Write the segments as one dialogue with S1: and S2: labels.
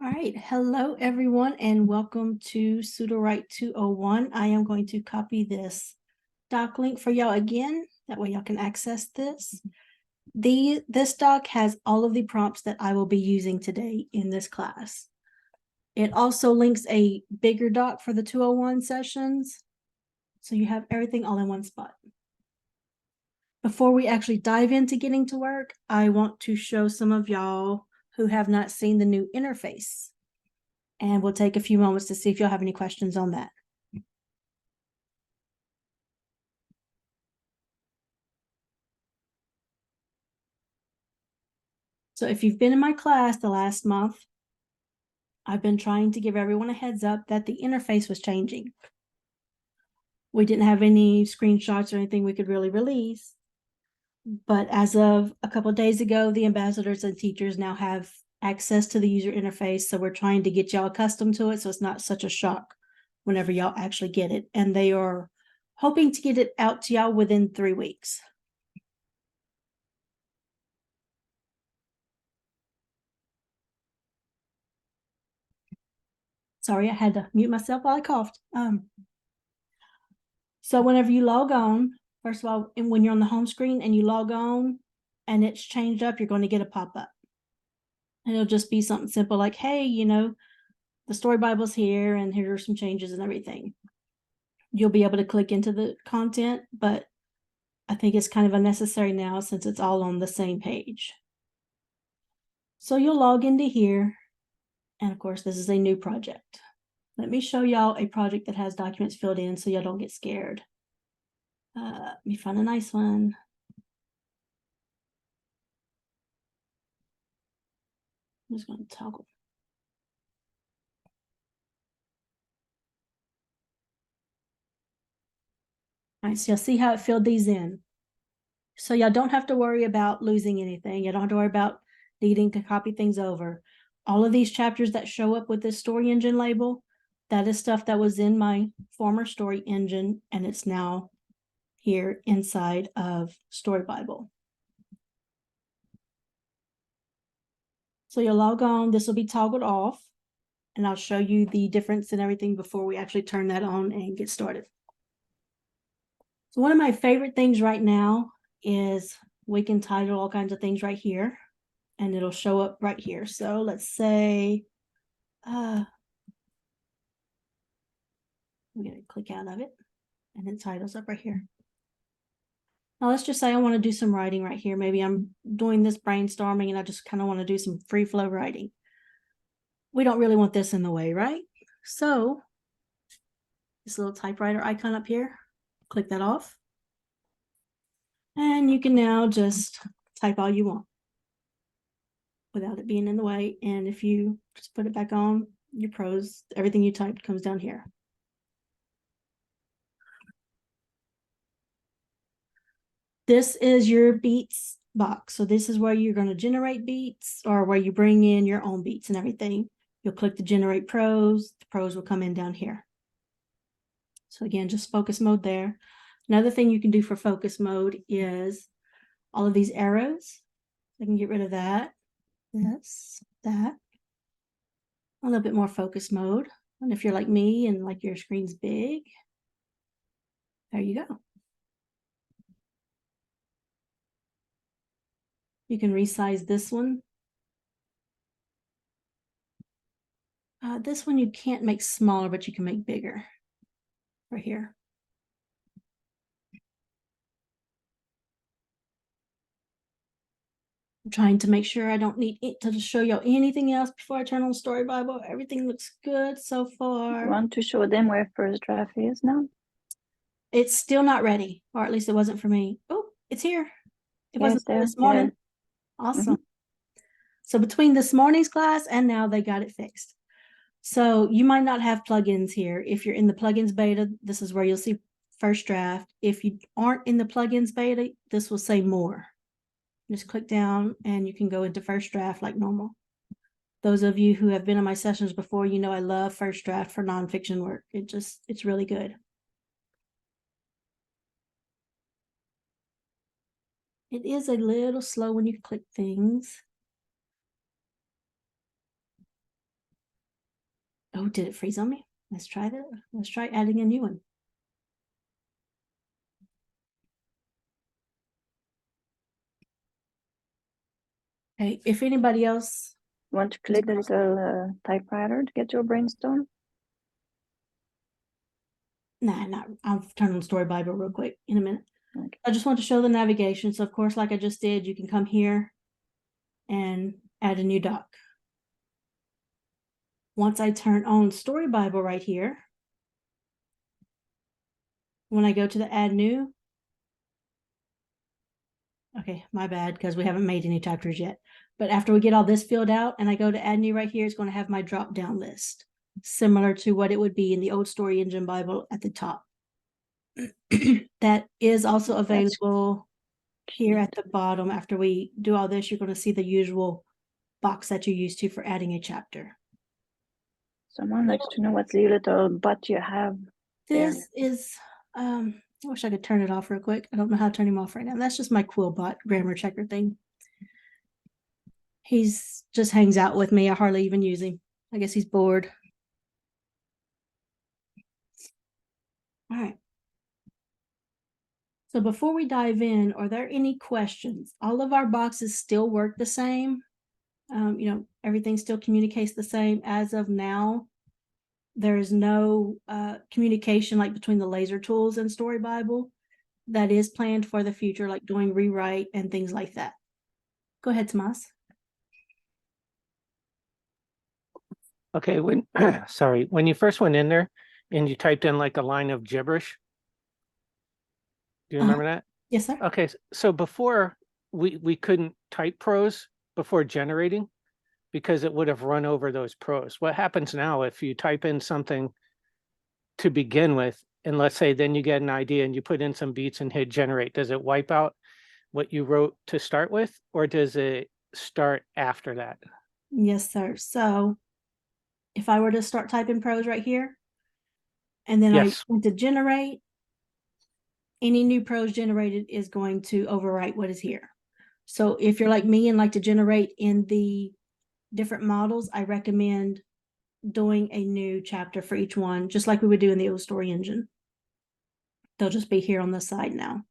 S1: All right, hello everyone and welcome to Sudowrite 201. I am going to copy this doc link for y'all again. That way y'all can access this. This doc has all of the prompts that I will be using today in this class. It also links a bigger doc for the 201 sessions. So you have everything all in one spot. Before we actually dive into getting to work, I want to show some of y'all who have not seen the new interface. And we'll take a few moments to see if you'll have any questions on that. So if you've been in my class the last month, I've been trying to give everyone a heads up that the interface was changing. We didn't have any screenshots or anything we could really release. But as of a couple of days ago, the ambassadors and teachers now have access to the user interface. So we're trying to get y'all accustomed to it so it's not such a shock whenever y'all actually get it. And they are hoping to get it out to y'all within 3 weeks. Sorry, I had to mute myself while I coughed. So whenever you log on, first of all, and when you're on the home screen and you log on and it's changed up, you're going to get a pop-up. And it'll just be something simple like, hey, the Story Bible's here and here are some changes and everything. You'll be able to click into the content, but I think it's kind of unnecessary now since it's all on the same page. So you'll log into here. And of course, this is a new project. Let me show y'all a project that has documents filled in so y'all don't get scared. Let me find a nice one. I'm just going to toggle. All right, so you'll see how it filled these in. So y'all don't have to worry about losing anything. You don't have to worry about needing to copy things over. All of these chapters that show up with this story engine label, that is stuff that was in my former story engine, and it's now here inside of Story Bible. So you'll log on, this will be toggled off, and I'll show you the difference and everything before we actually turn that on and get started. So one of my favorite things right now is we can title all kinds of things right here, and it'll show up right here. So let's say, I'm going to click out of it, and it titles up right here. Now let's just say I want to do some writing right here. Maybe I'm doing this brainstorming and I just kind of want to do some free flow writing. We don't really want this in the way, right? So this little typewriter icon up here, click that off. And you can now just type all you want without it being in the way. And if you just put it back on, your prose, everything you typed comes down here. This is your beats box. So this is where you're going to generate beats or where you bring in your own beats and everything. You'll click the generate prose. The prose will come in down here. So again, just focus mode there. Another thing you can do for focus mode is all of these arrows. I can get rid of that. This, that. A little bit more focus mode. And if you're like me and like your screen's big, there you go. You can resize this one. This one you can't make smaller, but you can make bigger right here. I'm trying to make sure I don't need it to show you anything else before I turn on Story Bible. Everything looks good so far.
S2: You want to show them where first draft is now?
S1: It's still not ready, or at least it wasn't for me. Oh, it's here. It wasn't
S2: there
S1: this morning. Awesome. So between this morning's class and now, they got it fixed. So you might not have plugins here. If you're in the plugins beta, this is where you'll see first draft. If you aren't in the plugins beta, this will say more. Just click down and you can go into first draft like normal. Those of you who have been in my sessions before, you know I love first draft for nonfiction work. It's really good. It is a little slow when you click things. Oh, did it freeze on me? Let's try that. Let's try adding a new one. Okay, if anybody else,
S2: Want to click the little typewriter to get your brainstorm?
S1: nah, I'll turn on Story Bible real quick in a minute.
S2: Okay.
S1: I just want to show the navigation. So of course, like I just did, you can come here and add a new doc. Once I turn on Story Bible right here, when I go to the add new, okay, my bad, because we haven't made any chapters yet. But after we get all this filled out and I go to add new right here, it's going to have my drop down list, similar to what it would be in the old Story Engine Bible at the top. That is also available here at the bottom. After we do all this, you're going to see the usual box that you're used to for adding a chapter.
S2: Someone likes to know what's the little butt you have there.
S1: This is, I wish I could turn it off real quick. I don't know how to turn him off right now. That's just my Quillbot grammar checker thing. He's just hangs out with me. I hardly even use him. I guess he's bored. All right. So before we dive in, are there any questions? All of our boxes still work the same. Everything still communicates the same as of now. There is no communication like between the laser tools and Story Bible. That is planned for the future, like doing rewrite and things like that. Go ahead, Tomas.
S3: Okay, sorry, when you first went in there and you typed in like a line of gibberish, do you remember that?
S1: Yes, sir.
S3: Okay, so before we couldn't type prose before generating because it would have run over those prose. What happens now if you type in something to begin with, and let's say then you get an idea and you put in some beats and hit generate, does it wipe out what you wrote to start with, or does it start after that?
S1: Yes, sir. So if I were to start typing prose right here, and then
S3: Yes.
S1: I went to generate, any new prose generated is going to overwrite what is here. So if you're like me and like to generate in the different models, I recommend doing a new chapter for each one, just like we would do in the old Story Engine. They'll just be here on the side now.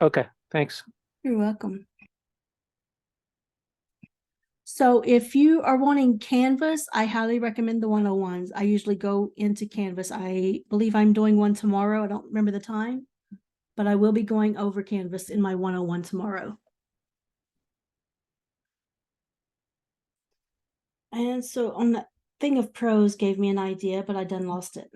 S3: Okay, thanks.
S1: You're welcome. So if you are wanting Canvas, I highly recommend the 101s. I usually go into Canvas. I believe I'm doing one tomorrow. I don't remember the time, but I will be going over Canvas in my 101 tomorrow. And so on the thing of prose gave me an idea, but I done lost it.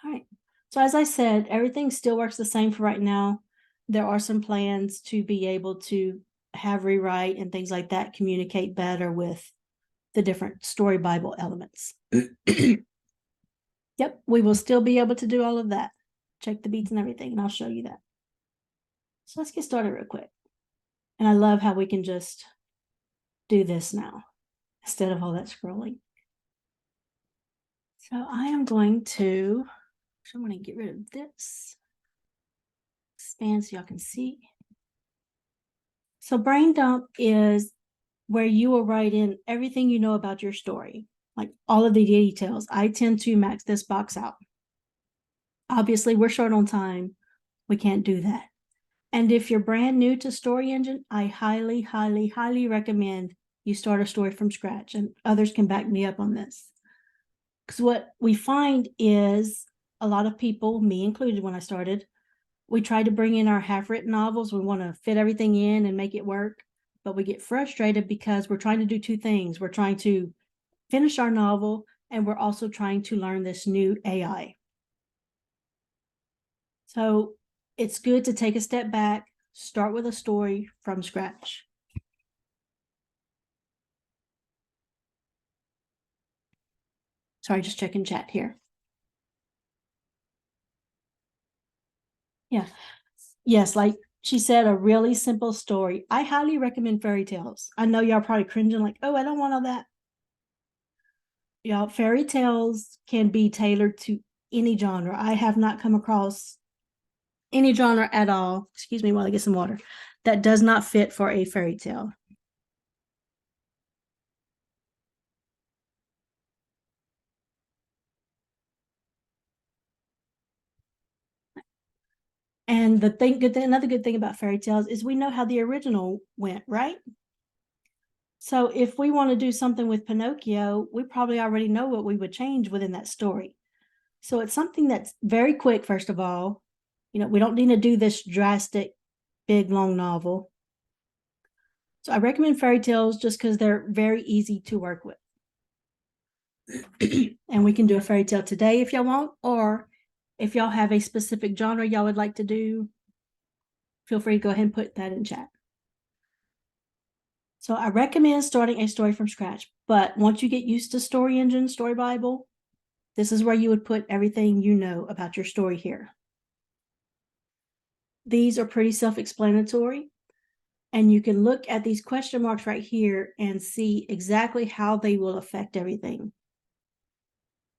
S1: All right. So as I said, everything still works the same for right now. There are some plans to be able to have rewrite and things like that communicate better with the different Story Bible elements. Yep, we will still be able to do all of that. Check the beats and everything, and I'll show you that. So let's get started real quick. And I love how we can just do this now instead of all that scrolling. So I am going to get rid of this. Expand so y'all can see. So brain dump is where you will write in everything you know about your story, like all of the details. I tend to max this box out. Obviously, we're short on time. We can't do that. And if you're brand new to Story Engine, I highly, highly, highly recommend you start a story from scratch, and others can back me up on this. Because what we find is a lot of people, me included when I started, we try to bring in our half-written novels. We want to fit everything in and make it work, but we get frustrated because we're trying to do two things. We're trying to finish our novel, and we're also trying to learn this new AI. So it's good to take a step back, start with a story from scratch. Sorry, just checking chat here. Yeah. Yes, like she said, a really simple story. I highly recommend fairy tales. I know y'all probably cringing like, oh, I don't want all that. Y'all, fairy tales can be tailored to any genre. I have not come across any genre at all, excuse me while I get some water, that does not fit for a fairy tale. And another good thing about fairy tales is we know how the original went, right? So if we want to do something with Pinocchio, we probably already know what we would change within that story. So it's something that's very quick, first of all. We don't need to do this drastic, big, long novel. So I recommend fairy tales just because they're very easy to work with. And we can do a fairy tale today if y'all want, or if y'all have a specific genre y'all would like to do, feel free to go ahead and put that in chat. So I recommend starting a story from scratch, but once you get used to Story Engine, Story Bible, this is where you would put everything you know about your story here. These are pretty self-explanatory, and you can look at these question marks right here and see exactly how they will affect everything.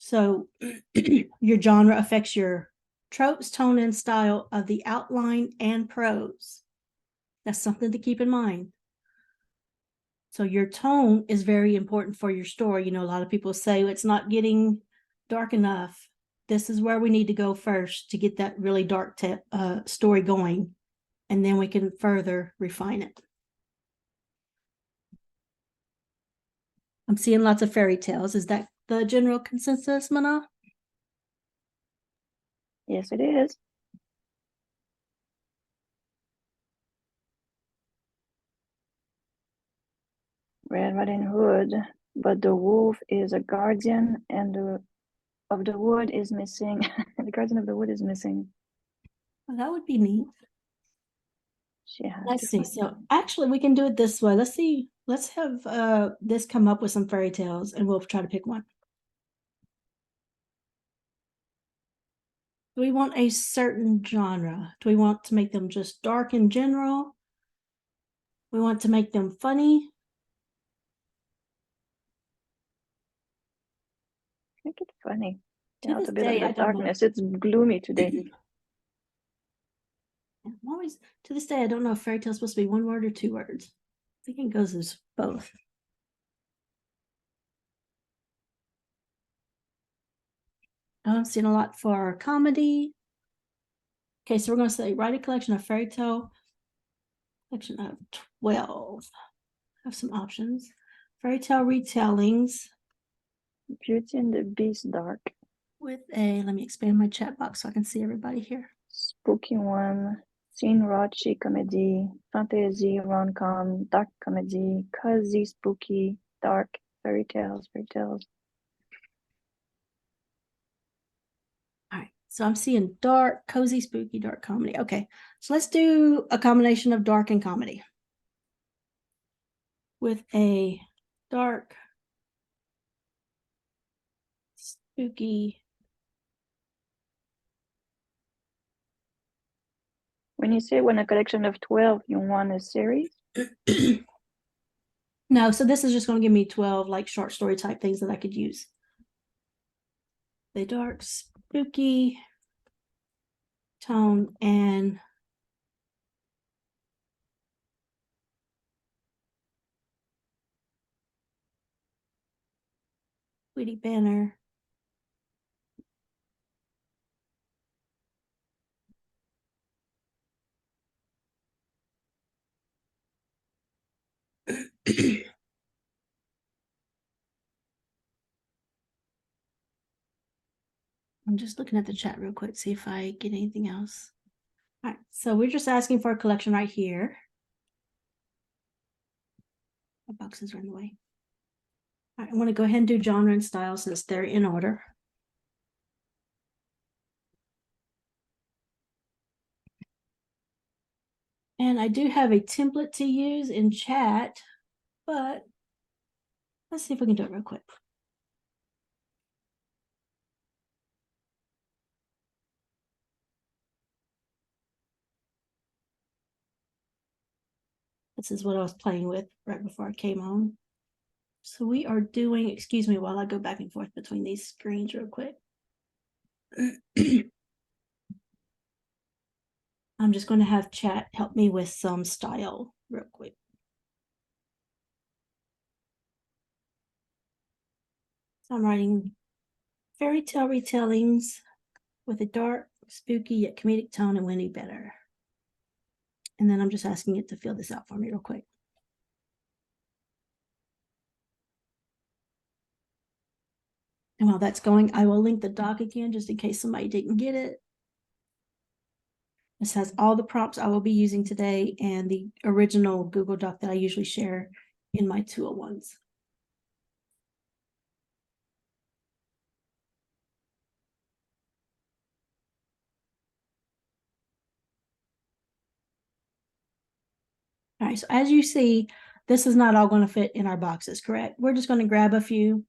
S1: So your genre affects your tropes, tone, and style of the outline and prose. That's something to keep in mind. So your tone is very important for your story. A lot of people say it's not getting dark enough. This is where we need to go first to get that really dark story going, and then we can further refine it. I'm seeing lots of fairy tales. Is that the general consensus, Mana?
S2: Yes, it is. Red Riding Hood, but the wolf is a guardian, and of the wood is missing. The guardian of the wood is missing.
S1: Well, that would be neat.
S2: She has
S1: Let's
S2: to
S1: see.
S2: find
S1: So
S2: them.
S1: actually we can do it this way. Let's see. Let's have this come up with some fairy tales and we'll try to pick one. Do we want a certain genre? Do we want to make them just dark in general? We want to make them funny.
S2: Make it funny.
S1: To
S2: It's
S1: this
S2: a bit of
S1: day,
S2: the
S1: I don't know.
S2: darkness. It's gloomy today.
S1: To this day, I don't know if fairy tale is supposed to be one word or two words. I think it goes as both. I'm seeing a lot for comedy. Okay, so we're going to say write a collection of fairy tale, collection of 12. Have some options. Fairy tale retellings
S2: Beauty and the Beast dark.
S1: with let me expand my chat box so I can see everybody here.
S2: Spooky one. Teen raunchy comedy. Fantasy rom-com. Dark comedy. Cozy spooky. Dark. Fairy tales.
S1: All right, so I'm seeing dark, cozy, spooky, dark comedy. Okay, so let's do a combination of dark and comedy with a dark, spooky.
S2: When you say when a collection of 12, you want a series?
S1: No, so this is just going to give me 12 like short story type things that I could use. The dark, spooky tone and witty banner. I'm just looking at the chat real quick, see if I get anything else. All right, so we're just asking for a collection right here. My boxes are in the way. All right, I want to go ahead and do genre and style since they're in order. And I do have a template to use in chat, but let's see if we can do it real quick. This is what I was playing with right before I came on. So we are doing, excuse me while I go back and forth between these screens real quick. I'm just going to have chat help me with some style real quick. So I'm writing fairy tale retellings with a dark, spooky yet comedic tone and Winnie better. And then I'm just asking it to fill this out for me real quick. And while that's going, I will link the doc again just in case somebody didn't get it. This has all the prompts I will be using today and the original Google Doc that I usually share in my 201s. All right, so as you see, this is not all going to fit in our boxes, correct? We're just going to grab a few.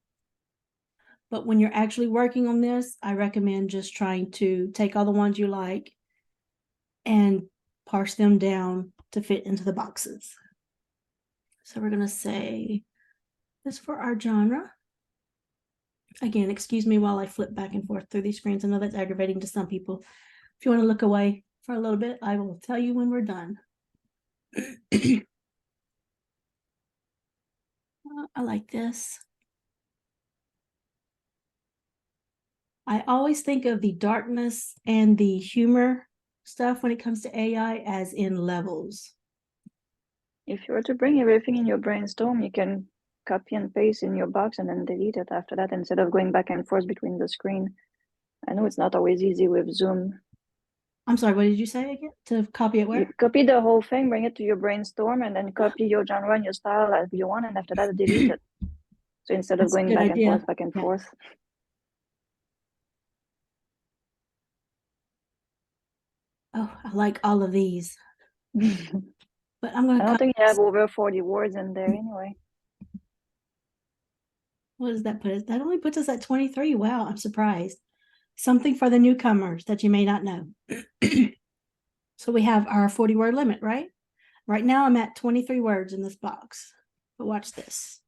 S1: But when you're actually working on this, I recommend just trying to take all the ones you like and parse them down to fit into the boxes. So we're going to say this for our genre. Again, excuse me while I flip back and forth through these screens. I know that's aggravating to some people. If you want to look away for a little bit, I will tell you when we're done. I like this. I always think of the darkness and the humor stuff when it comes to AI as in levels.
S2: If you were to bring everything in your brainstorm, you can copy and paste in your box and then delete it after that instead of going back and forth between the screen. I know it's not always easy with Zoom.
S1: I'm sorry, what did you say again? To copy it where?
S2: You copy the whole thing, bring it to your brainstorm, and then copy your genre and your style as you want, and after that, delete it. So instead of
S1: That's a
S2: going
S1: good
S2: back
S1: idea.
S2: and
S1: Yeah.
S2: forth.
S1: Oh, I like all of these. But I'm
S2: I
S1: going
S2: don't
S1: to,
S2: think you have over 40 words in there anyway.
S1: what does that put us? That only puts us at 23. Wow, I'm surprised. Something for the newcomers that you may not know. So we have our 40 word limit, right? Right now I'm at 23 words in this box. But watch this.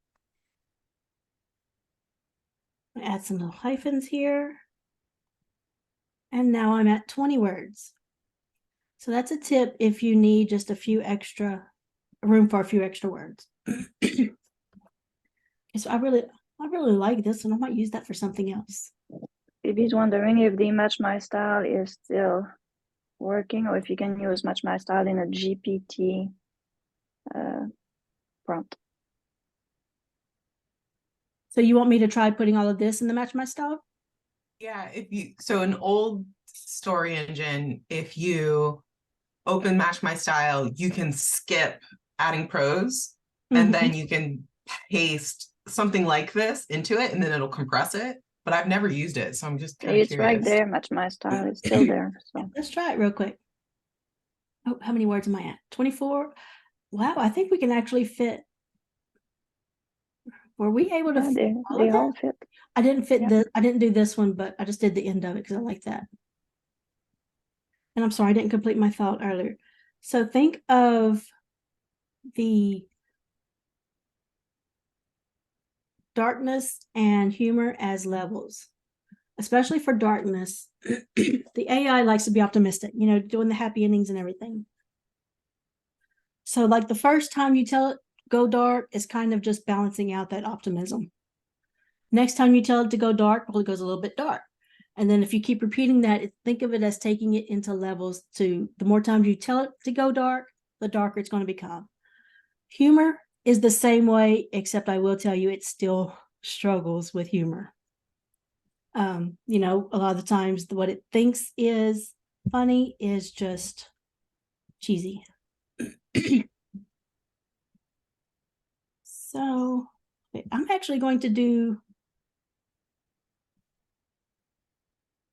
S1: Add some little hyphens here. And now I'm at 20 words. So that's a tip if you need just a few extra, room for a few extra words. So I really like this, and I might use that for something else.
S2: If he's wondering if the Match My Style is still working, or if you can use Match My Style in a GPT prompt.
S1: So you want me to try putting all of this in the Match My Style?
S4: Yeah, so an old story engine, if you open Match My Style, you can skip adding prose, and then you can paste something like this into it, and then it'll compress it. But I've never used it, so I'm just kind of
S2: It's
S4: curious.
S2: right there, Match My Style. It's still there. So
S1: Let's try it real quick. Oh, how many words am I at? 24. Wow, I think we can actually fit. Were we able to
S2: yeah,
S1: fit
S2: they
S1: all
S2: all
S1: of that?
S2: fit.
S1: I didn't fit
S2: Yeah.
S1: this. I didn't do this one, but I just did the end of it because I like that. And I'm sorry, I didn't complete my thought earlier. So think of the darkness and humor as levels, especially for darkness. The AI likes to be optimistic, you know, doing the happy endings and everything. So like the first time you tell it go dark is kind of just balancing out that optimism. Next time you tell it to go dark, well, it goes a little bit dark. And then if you keep repeating that, think of it as taking it into levels to the more times you tell it to go dark, the darker it's going to become. Humor is the same way, except I will tell you it still struggles with humor. You know, a lot of the times what it thinks is funny is just cheesy. So I'm actually going to do,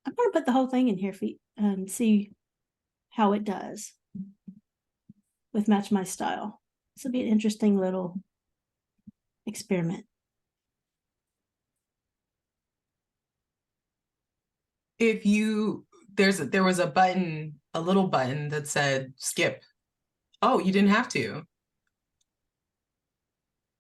S1: I'm going to put the whole thing in here and see how it does with Match My Style. This will be an interesting little experiment.
S4: If you there was a little button that said skip. Oh, you didn't have to.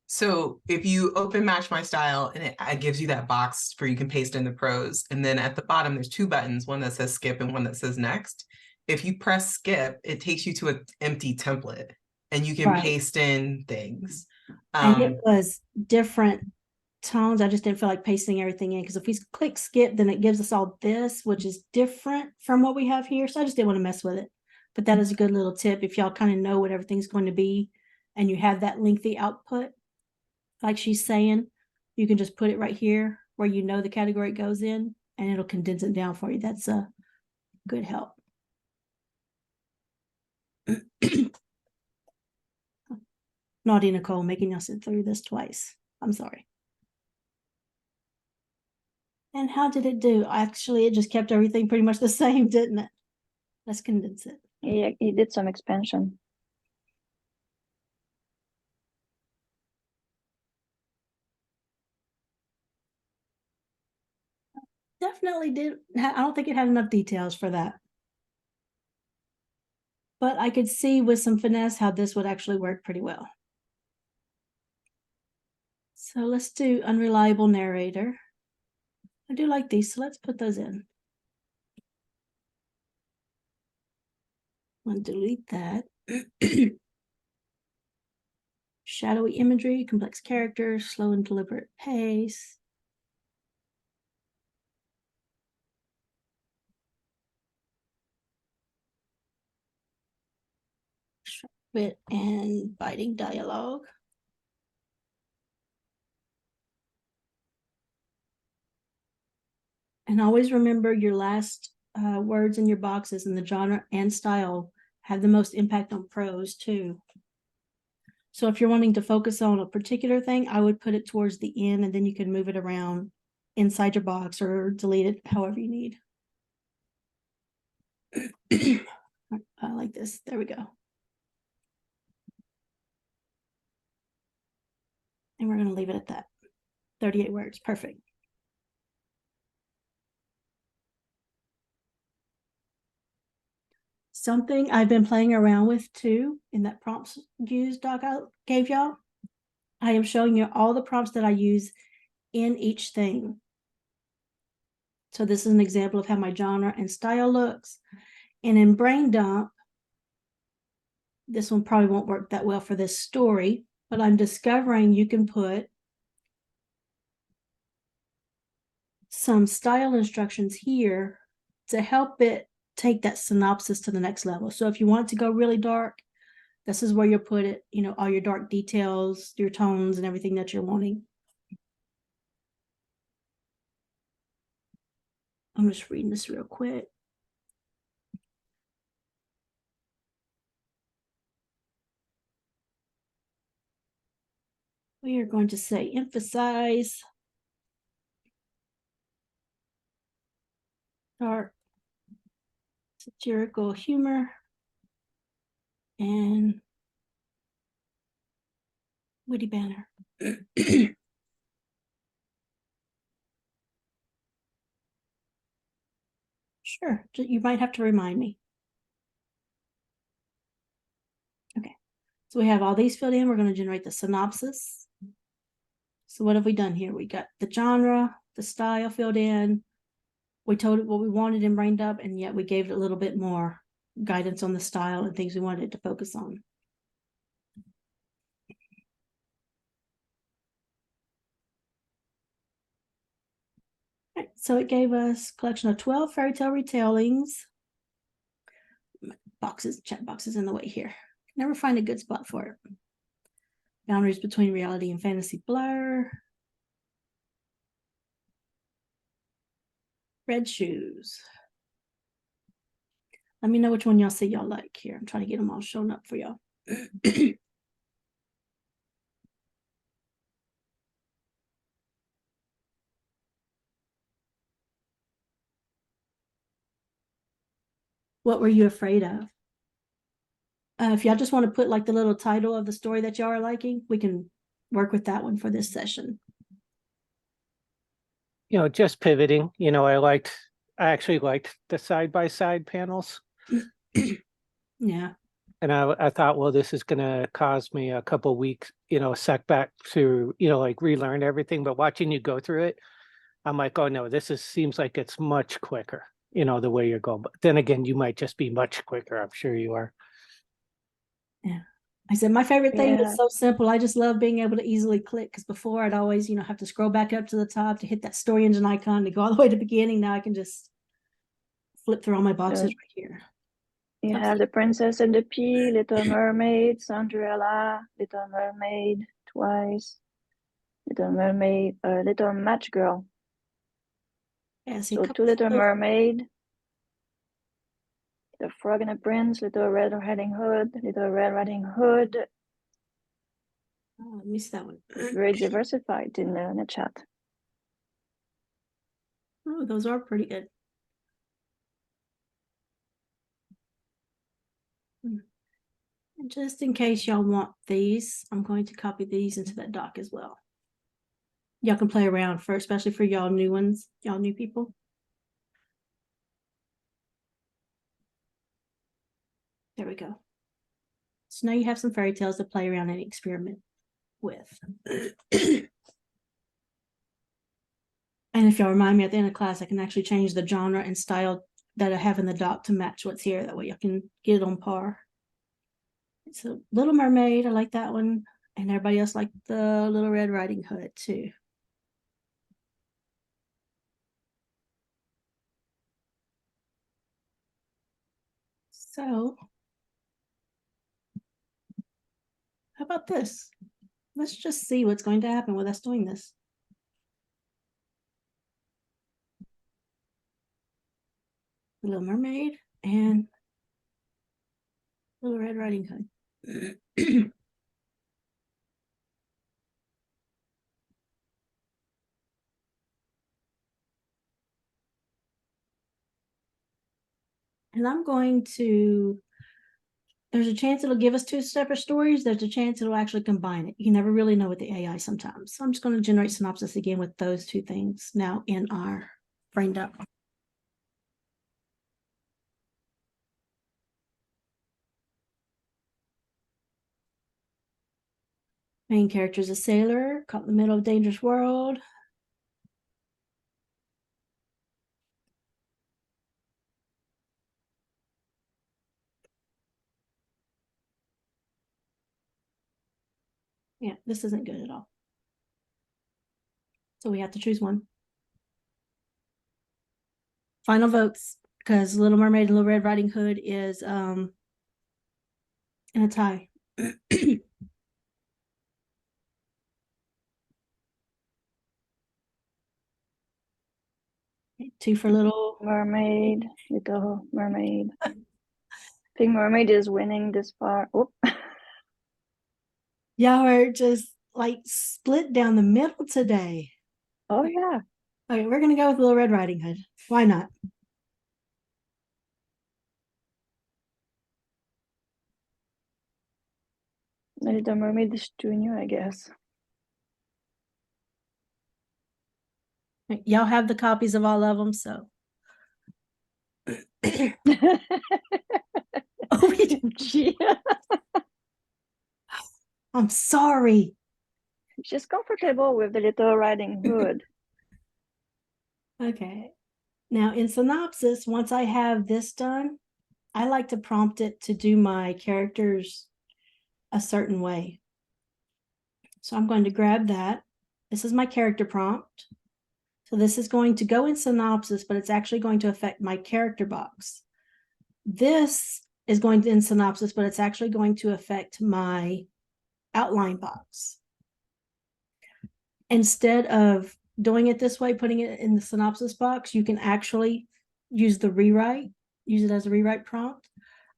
S4: So if you open Match My Style, and it gives you that box where you can paste in the prose, and then at the bottom there's two buttons, one that says skip and one that says next. If you press skip, it takes you to an empty template, and you can
S1: Right.
S4: paste in things.
S1: And it was different tones. I just didn't feel like pasting everything in, because if we click skip, then it gives us all this, which is different from what we have here. So I just didn't want to mess with it. But that is a good little tip if y'all kind of know what everything's going to be and you have that lengthy output, like she's saying, you can just put it right here where you know the category it goes in, and it'll condense it down for you. That's a good help. Naughty Nicole, making us sit through this twice. I'm sorry. And how did it do? Actually, it just kept everything pretty much the same, didn't it? Let's condense it.
S2: Yeah, he did some expansion.
S1: Definitely did. I don't think it had enough details for that. But I could see with some finesse how this would actually work pretty well. So let's do unreliable narrator. I do like these, so let's put those in. I'm going to delete that. Shadowy imagery, complex characters, slow and deliberate pace. Wit and biting dialogue. And always remember your last words in your boxes and the genre and style have the most impact on prose too. So if you're wanting to focus on a particular thing, I would put it towards the end, and then you can move it around inside your box or delete it however you need. I like this. There we go. And we're going to leave it at that. 38 words. Perfect. Something I've been playing around with too in that prompts used doc I gave y'all. I am showing you all the prompts that I use in each thing. So this is an example of how my genre and style looks. And in Brain Dump, this one probably won't work that well for this story, but I'm discovering you can put some style instructions here to help it take that synopsis to the next level. So if you want to go really dark, this is where you'll put it, you know, all your dark details, your tones, and everything that you're wanting. I'm just reading this real quick. We are going to say emphasize dark satirical humor and witty banter. Sure, you might have to remind me. Okay, so we have all these filled in. We're going to generate the synopsis. So what have we done here? We got the genre, the style filled in. We told it what we wanted in Brain Dump, and yet we gave it a little bit more guidance on the style and things we wanted it to focus on. Right, so it gave us a collection of 12 fairy tale retellings. Boxes, check boxes in the way here. Never find a good spot for it. Boundaries between reality and fantasy blur. Red shoes. Let me know which one y'all see y'all like here. I'm trying to get them all shown up for y'all. What were you afraid of? If y'all just want to put like the little title of the story that y'all are liking, we can work with that one for this session.
S3: You know, just pivoting, you know, I actually liked the side-by-side panels.
S1: Yeah.
S3: And I thought, well, this is going to cause me a couple weeks, you know, setback to, you know, like relearn everything. But watching you go through it, I'm like, oh no, seems like it's much quicker, you know, the way you're going. But then again, you might just be much quicker. I'm sure you are.
S1: Yeah. I said, my favorite thing
S2: Yeah.
S1: is so simple. I just love being able to easily click, because before I'd always, have to scroll back up to the top to hit that story engine icon to go all the way to the beginning. Now I can just flip through all my boxes right here.
S2: You have The Princess and the Pea, Little Mermaid, Cinderella, Little Mermaid twice, Little Mermaid, Little Match Girl.
S1: Yeah, see,
S2: So Two Little Mermaid, The Frog and the Prince, Little Red Riding Hood, Little Red Riding Hood.
S1: Oh, I missed that one.
S2: Very diversified in the chat.
S1: Oh, those are pretty good. And just in case y'all want these, I'm going to copy these into that doc as well. Y'all can play around for, especially for y'all new ones, y'all new people. There we go. So now you have some fairy tales to play around and experiment with. And if y'all remind me at the end of class, I can actually change the genre and style that I have in the doc to match what's here. That way you can get it on par. So Little Mermaid, I like that one. And everybody else liked the Little Red Riding Hood too. So how about this? Let's just see what's going to happen with us doing this. Little Mermaid and Little Red Riding Hood. And I'm going to, there's a chance it'll give us two separate stories. There's a chance it'll actually combine it. You never really know with the AI sometimes. So I'm just going to generate synopsis again with those two things now in our framed up. Main character is a sailor caught in the middle of a dangerous world. Yeah, this isn't good at all. So we have to choose one. Final votes, because Little Mermaid and Little Red Riding Hood is in a tie. Two for Little
S2: Mermaid, Little Mermaid. I think Mermaid is winning this far. Oh.
S1: Y'all are just like split down the middle today.
S2: Oh yeah.
S1: Okay, we're gonna go with Little Red Riding Hood. Why not?
S2: Little Mermaid is Junior, I guess.
S1: Y'all have the copies of all of them, so. Oh, we do. I'm sorry.
S2: She's comfortable with the Little Riding Hood.
S1: Okay. Now in synopsis, once I have this done, I like to prompt it to do my characters a certain way. So I'm going to grab that. This is my character prompt. So this is going to go in synopsis, but it's actually going to affect my character box. This is going to in synopsis, but it's actually going to affect my outline box. Instead of doing it this way, putting it in the synopsis box, you can actually use the rewrite, use it as a rewrite prompt.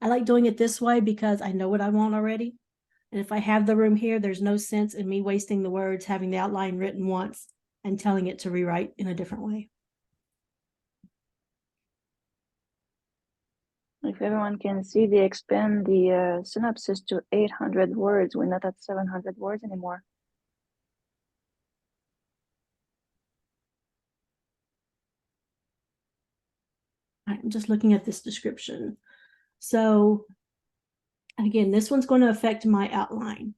S1: I like doing it this way because I know what I want already. And if I have the room here, there's no sense in me wasting the words, having the outline written once and telling it to rewrite in a different way.
S2: If everyone can see, they expand the synopsis to 800 words. We're not at 700 words anymore.
S1: I'm just looking at this description. So again, this one's going to affect my outline.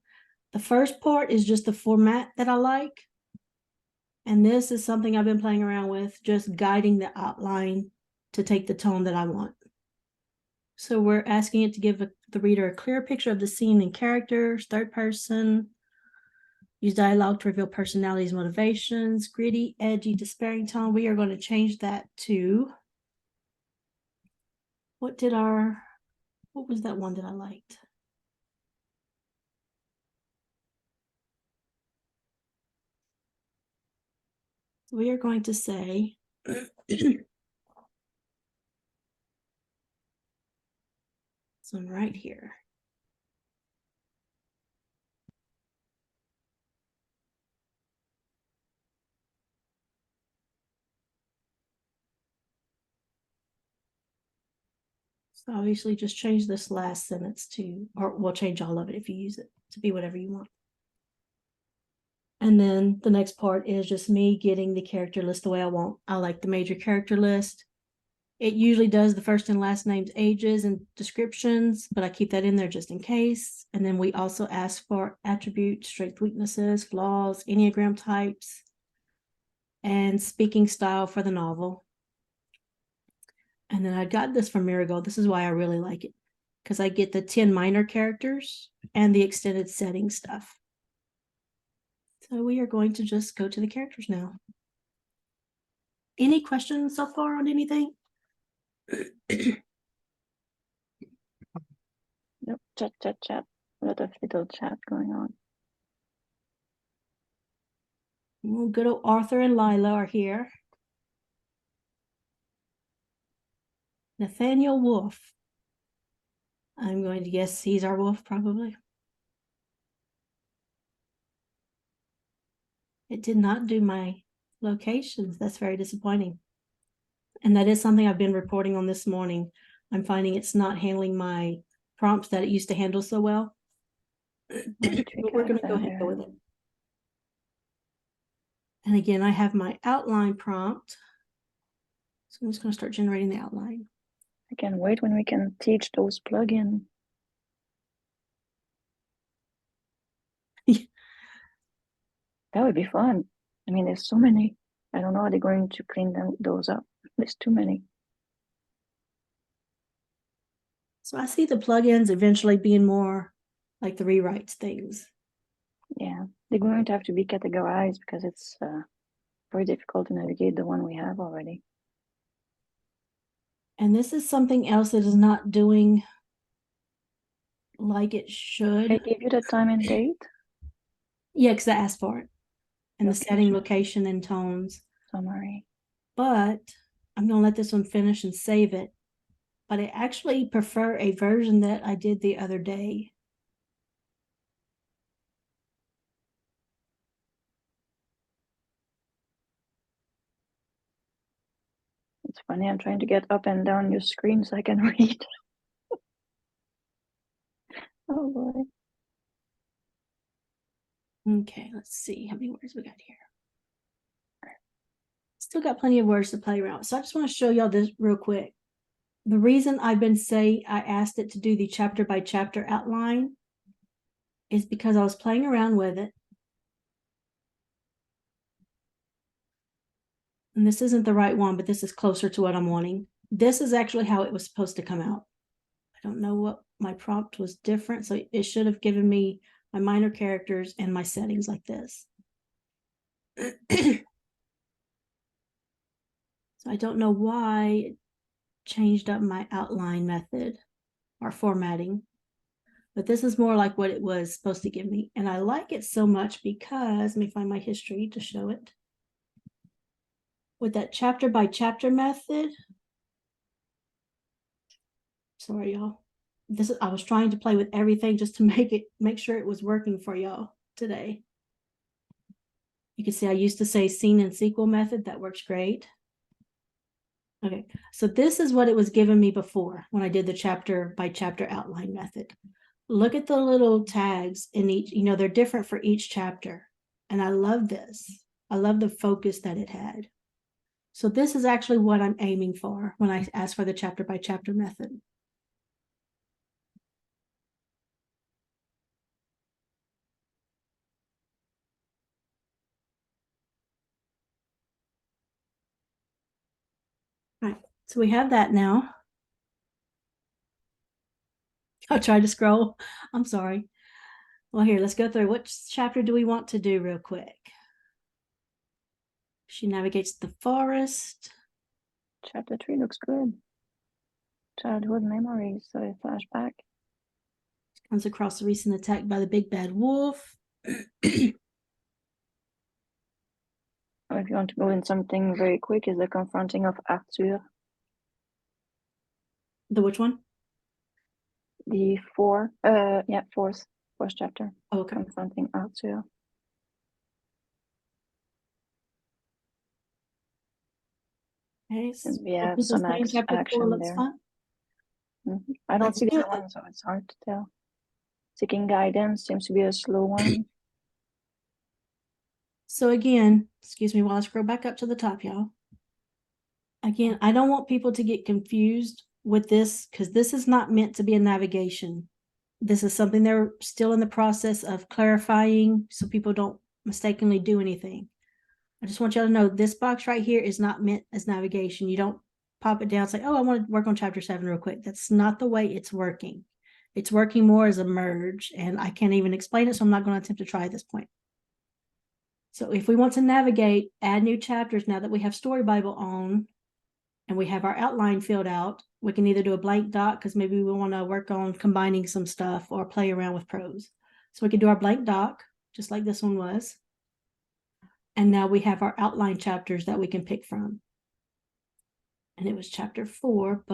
S1: The first part is just the format that I like. And this is something I've been playing around with, just guiding the outline to take the tone that I want. So we're asking it to give the reader a clear picture of the scene and characters, third person, use dialogue to reveal personalities, motivations, gritty, edgy, despairing tone. We are going to change that to, what was that one that I liked? So we are going to say, so right here. So obviously just change this last sentence to, or we'll change all of it if you use it to be whatever you want. And then the next part is just me getting the character list the way I want. I like the major character list. It usually does the first and last names, ages, and descriptions, but I keep that in there just in case. And then we also ask for attributes, strengths, weaknesses, flaws, Enneagram types, and speaking style for the novel. And then I got this from Marigold. This is why I really like it, because I get the 10 minor characters and the extended setting stuff. So we are going to just go to the characters now. Any questions so far on anything?
S2: Nope, chat. A lot of little chat going on.
S1: Well, good old Arthur and Lila are here. Nathaniel Wolf. I'm going to guess he's our wolf, probably. It did not do my locations. That's very disappointing. And that is something I've been reporting on this morning. I'm finding it's not handling my prompts that it used to handle so well. But we're going to go ahead and go with it. And again, I have my outline prompt. So I'm just going to start generating the outline.
S2: I can't wait when we can teach those plugins. That would be fun. I mean, there's so many. I don't know how they're going to clean those up. There's too many.
S1: So I see the plugins eventually being more like the rewrites things.
S2: Yeah, they're going to have to be categorized because it's very difficult to navigate the one we have already.
S1: And this is something else that is not doing like it should.
S2: I gave you the time and date.
S1: Yeah, because I asked for it. And the setting,
S2: Location.
S1: location, and tones.
S2: Summary.
S1: But I'm going to let this one finish and save it. But I actually prefer a version that I did the other day.
S2: It's funny, I'm trying to get up and down your screen so I can read. Oh boy.
S1: Okay, let's see how many words we got here. Still got plenty of words to play around with. So I just want to show y'all this real quick. The reason I've been saying I asked it to do the chapter by chapter outline is because I was playing around with it. And this isn't the right one, but this is closer to what I'm wanting. This is actually how it was supposed to come out. I don't know what my prompt was different. So it should have given me my minor characters and my settings like this. So I don't know why it changed up my outline method or formatting, but this is more like what it was supposed to give me. And I like it so much because, let me find my history to show it. With that chapter by chapter method, sorry y'all, I was trying to play with everything just to make sure it was working for y'all today. You can see I used to say scene and sequel method. That works great. Okay, so this is what it was giving me before when I did the chapter by chapter outline method. Look at the little tags in each, they're different for each chapter. And I love this. I love the focus that it had. So this is actually what I'm aiming for when I ask for the chapter by chapter method. All right, so we have that now. I tried to scroll. I'm sorry. Well, here, let's go through. Which chapter do we want to do real quick? She navigates the forest.
S2: Chapter 3 looks good. Childhood memories, so a flashback.
S1: Comes across the recent attack by the big bad wolf.
S2: Or if you want to go in something very quick, is the confronting of Arthur.
S1: The which one?
S2: The fourth chapter.
S1: Oh, okay.
S2: Confronting Arthur.
S1: Okay,
S2: And we
S1: so
S2: have
S1: people
S2: some
S1: saying chapter 4
S2: action
S1: looks
S2: there.
S1: fun.
S2: I don't
S1: Let's
S2: see the
S1: do
S2: other
S1: it.
S2: one, so it's hard to tell. Seeking guidance seems to be a slow one.
S1: So again, excuse me while I scroll back up to the top, y'all. Again, I don't want people to get confused with this because this is not meant to be a navigation. This is something they're still in the process of clarifying so people don't mistakenly do anything. I just want y'all to know this box right here is not meant as navigation. You don't pop it down and say, oh, I want to work on chapter 7 real quick. That's not the way it's working. It's working more as a merge, and I can't even explain it, so I'm not going to attempt to try at this point. So if we want to navigate, add new chapters now that we have Story Bible on, and we have our outline filled out, we can either do a blank doc because maybe we want to work on combining some stuff or play around with prose. So we can do our blank doc, just like this one was. And now we have our outline chapters that we can pick from. And it was chapter 4,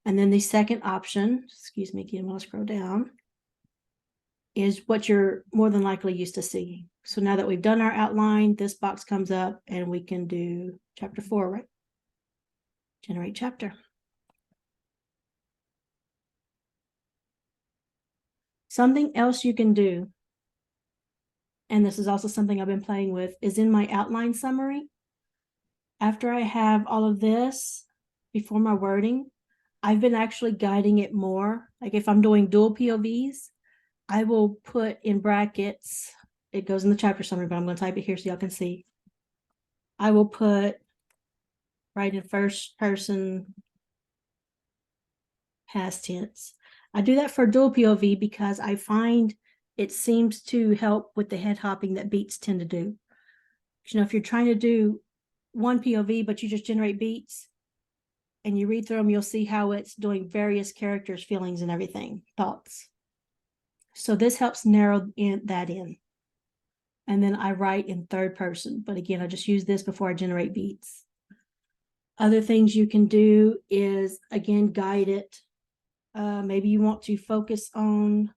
S1: and then the second option, excuse me again, I'll scroll down, is what you're more than likely used to seeing. So now that we've done our outline, this box comes up and we can do chapter 4, right? Generate chapter. Something else you can do, and this is also something I've been playing with, is in my outline summary. After I have all of this before my wording, I've been actually guiding it more. Like if I'm doing dual POVs, I will put in brackets, it goes in the chapter summary, but I'm going to type it here so y'all can see. I will put right in first person past tense. I do that for dual POV because I find it seems to help with the head hopping that beats tend to do. You know, if you're trying to do one POV, but you just generate beats and you read through them, you'll see how it's doing various characters' feelings and everything, thoughts. So this helps narrow that in. And then I write in third person. But again, I just use this before I generate beats. Other things you can do is, again, guide it. Maybe you want to focus on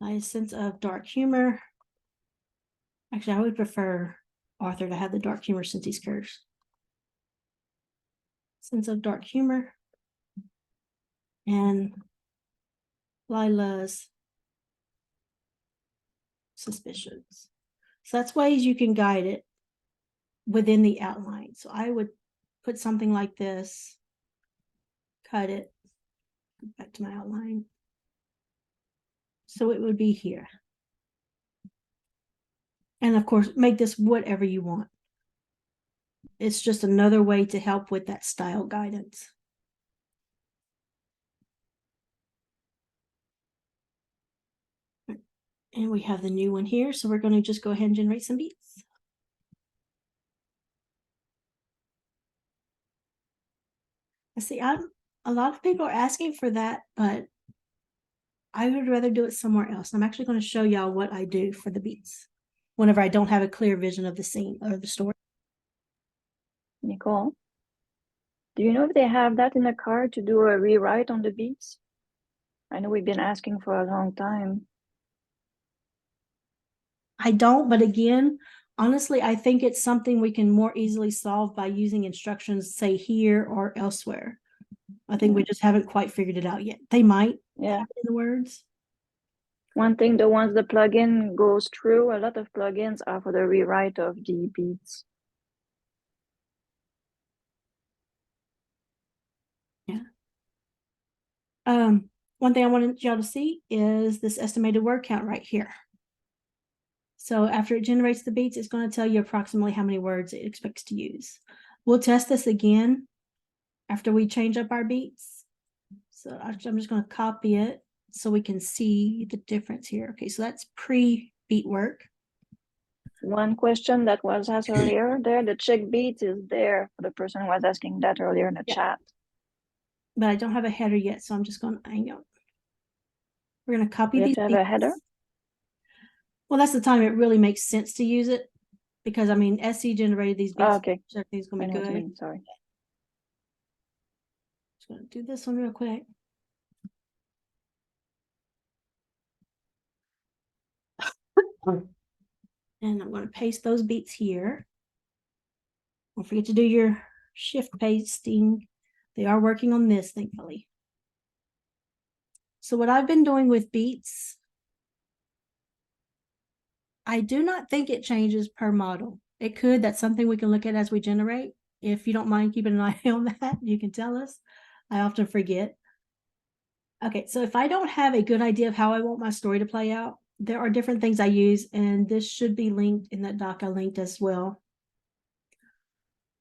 S1: my sense of dark humor. Actually, I would prefer Arthur to have the dark humor since he's cursed. Sense of dark humor. And Lila's suspicions. So that's ways you can guide it within the outline. So I would put something like this, cut it, go back to my outline. So it would be here. And of course, make this whatever you want. It's just another way to help with that style guidance. And we have the new one here. So we're going to just go ahead and generate some beats. I see, a lot of people are asking for that, but I would rather do it somewhere else. I'm actually going to show y'all what I do for the beats whenever I don't have a clear vision of the scene or the story.
S2: Nicole, do you know if they have that in the card to do a rewrite on the beats? I know we've been asking for a long time.
S1: I don't, but again, honestly, I think it's something we can more easily solve by using instructions, say here or elsewhere. I think we just haven't quite figured it out yet. They might have it in the words.
S2: One thing, the ones the plugin goes through, a lot of plugins are for the rewrite of the beats.
S1: Yeah. One thing I wanted y'all to see is this estimated word count right here. So after it generates the beats, it's going to tell you approximately how many words it expects to use. We'll test this again after we change up our beats. So I'm just going to copy it so we can see the difference here. Okay, so that's pre-beat work.
S2: One question that was asked earlier there, the check beats is there for the person who was asking that earlier in the chat.
S1: But I don't have a header yet, so I'm just going to hang out. We're going to copy
S2: You have
S1: these
S2: to have a header?
S1: Well, that's the time it really makes sense to use it, because I mean, SE generated these beats.
S2: Oh, okay.
S1: So everything's going
S2: I
S1: to
S2: know
S1: be
S2: what you
S1: good.
S2: mean, sorry.
S1: Just going to do this one real quick. And I'm going to paste those beats here. Don't forget to do your shift pasting. They are working on this, thankfully. So what I've been doing with beats, I do not think it changes per model. It could. That's something we can look at as we generate. If you don't mind keeping an eye on that, you can tell us. I often forget. Okay, so if I don't have a good idea of how I want my story to play out, there are different things I use, and this should be linked in that doc I linked as well.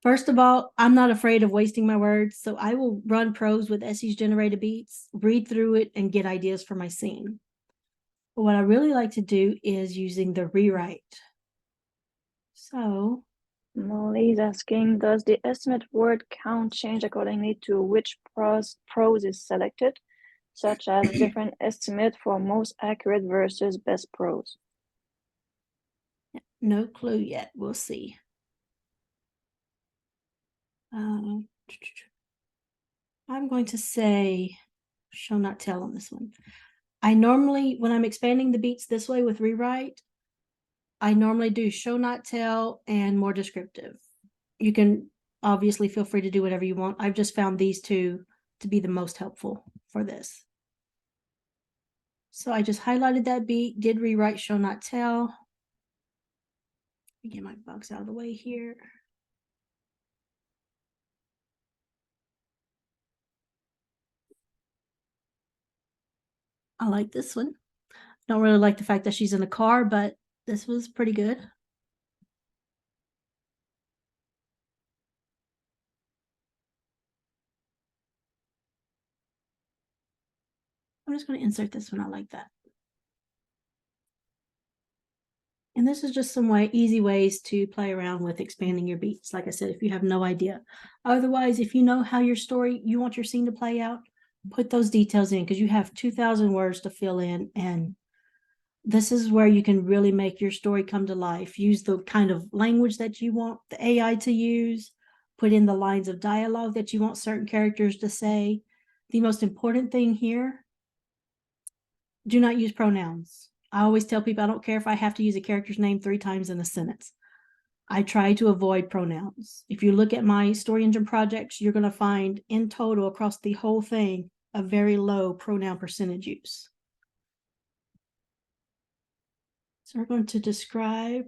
S1: First of all, I'm not afraid of wasting my words, so I will run prose with SE's generated beats, read through it, and get ideas for my scene. But what I really like to do is using the rewrite. So
S2: Molly's asking, does the estimate word count change accordingly to which prose is selected, such as different estimate for most accurate versus best prose?
S1: no clue yet. We'll see. I'm going to say show not tell on this one. I normally, when I'm expanding the beats this way with rewrite, I normally do show not tell and more descriptive. You can obviously feel free to do whatever you want. I've just found these two to be the most helpful for this. So I just highlighted that beat, did rewrite show not tell. Let me get my bugs out of the way here. I like this one. Don't really like the fact that she's in a car, but this was pretty good. I'm just going to insert this one. I like that. And this is just some easy ways to play around with expanding your beats. Like I said, if you have no idea. Otherwise, if you know how your story, you want your scene to play out, put those details in, because you have 2,000 words to fill in. And this is where you can really make your story come to life. Use the kind of language that you want the AI to use. Put in the lines of dialogue that you want certain characters to say. The most important thing here, do not use pronouns. I always tell people I don't care if I have to use a character's name 3 times in a sentence. I try to avoid pronouns. If you look at my story engine projects, you're going to find in total across the whole thing a very low pronoun percentage use. So we're going to describe.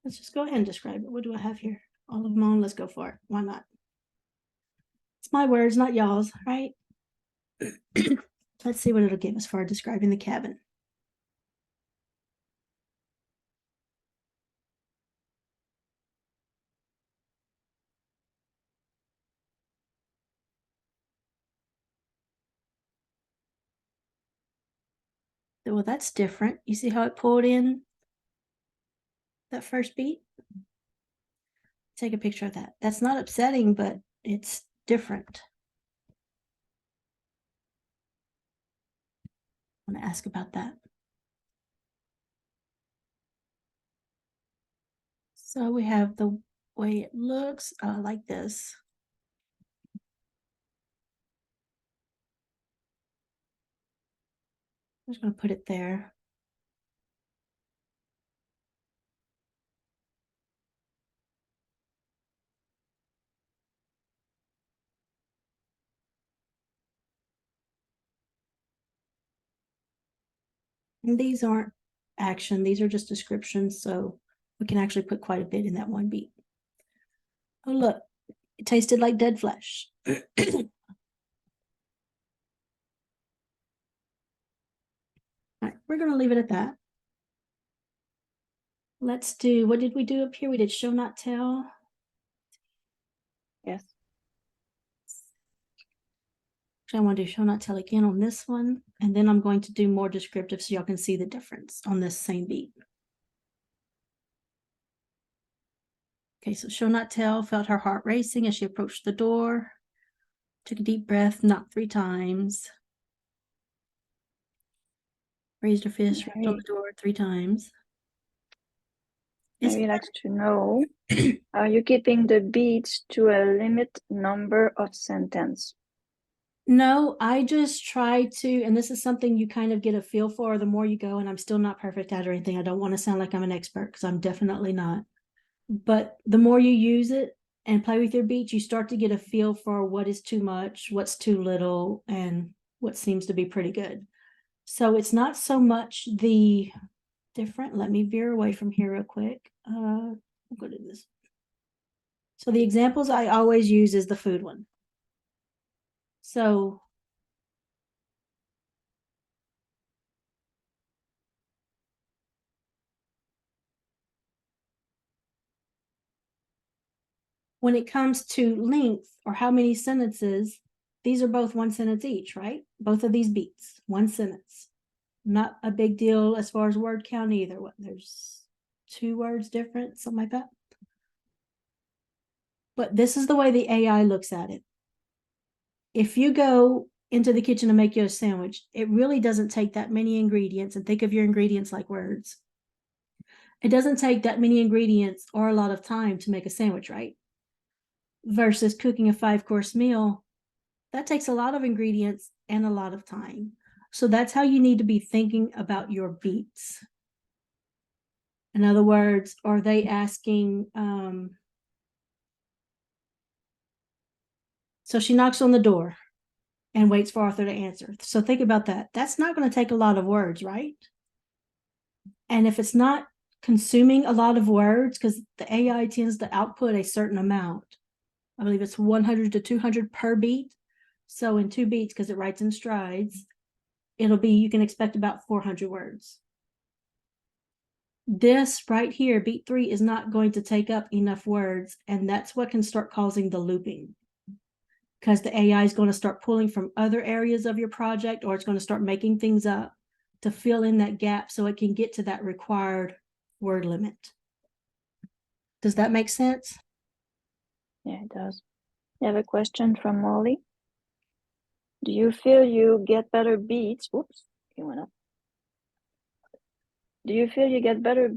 S1: Let's just go ahead and describe it. What do I have here? All of them on. Let's go for it. Why not? It's my words, not y'all's, right? Let's see what it'll give us for describing the cabin. Well, that's different. You see how it pulled in that first beat? Take a picture of that. That's not upsetting, but it's different. I want to ask about that. So we have the way it looks like this. I'm just going to put it there. And these aren't action, these are just descriptions, so we can actually put quite a bit in that one beat. Oh, look, it tasted like dead flesh. All right, we're gonna leave it at that. Let's do, what did we do up here? We did show not tell.
S2: Yes.
S1: I want to do show not tell again on this one, and then I'm going to do more descriptive so y'all can see the difference on this same beat. Okay, so show not tell, felt her heart racing as she approached the door, took a deep breath, knocked 3 times, raised her fist, rapped on the door 3 times.
S2: Mary likes to know, are you keeping the beats to a limit number of sentence?
S1: No, I just try to, and this is something you kind of get a feel for the more you go, and I'm still not perfect at or anything. I don't want to sound like I'm an expert because I'm definitely not. But the more you use it and play with your beats, you start to get a feel for what is too much, what's too little, and what seems to be pretty good. So it's not so much the different. Let me veer away from here real quick. I'll go to this. So the examples I always use is the food one. So when it comes to length or how many sentences, these are both 1 sentence each, right? Both of these beats, 1 sentence. Not a big deal as far as word count either. What, there's 2 words different, something like that. But this is the way the AI looks at it. If you go into the kitchen to make you a sandwich, it really doesn't take that many ingredients, and think of your ingredients like words. It doesn't take that many ingredients or a lot of time to make a sandwich, right? Versus cooking a 5-course meal, that takes a lot of ingredients and a lot of time. So that's how you need to be thinking about your beats. In other words, are they asking, so she knocks on the door and waits for Arthur to answer. So think about that. That's not going to take a lot of words, right? And if it's not consuming a lot of words, because the AI tends to output a certain amount, I believe it's 100 to 200 per beat. So in 2 beats, because it writes in strides, it'll be, you can expect about 400 words. This right here, beat 3, is not going to take up enough words, and that's what can start causing the looping. Because the AI is going to start pulling from other areas of your project, or it's going to start making things up to fill in that gap so it can get to that required word limit. Does that make sense?
S2: Yeah, it does. I have a question from Molly. Do you feel you get better beats? Oops, it went up. Do you feel you get better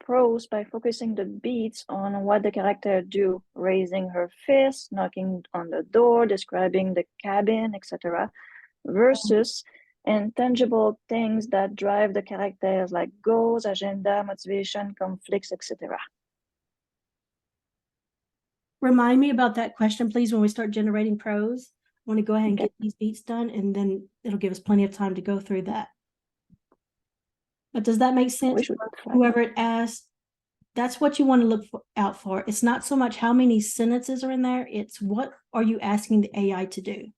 S2: prose by focusing the beats on what the character do, raising her fist, knocking on the door, describing the cabin, etc., versus intangible things that drive the characters like goals, agenda, motivation, conflicts, etc.?
S1: Remind me about that question, please, when we start generating prose. I want to go ahead and get these beats done, and then it'll give us plenty of time to go through that. But does that make sense? Whoever it asked, that's what you want to look out for. It's not so much how many sentences are in there, it's what are you asking the AI to do.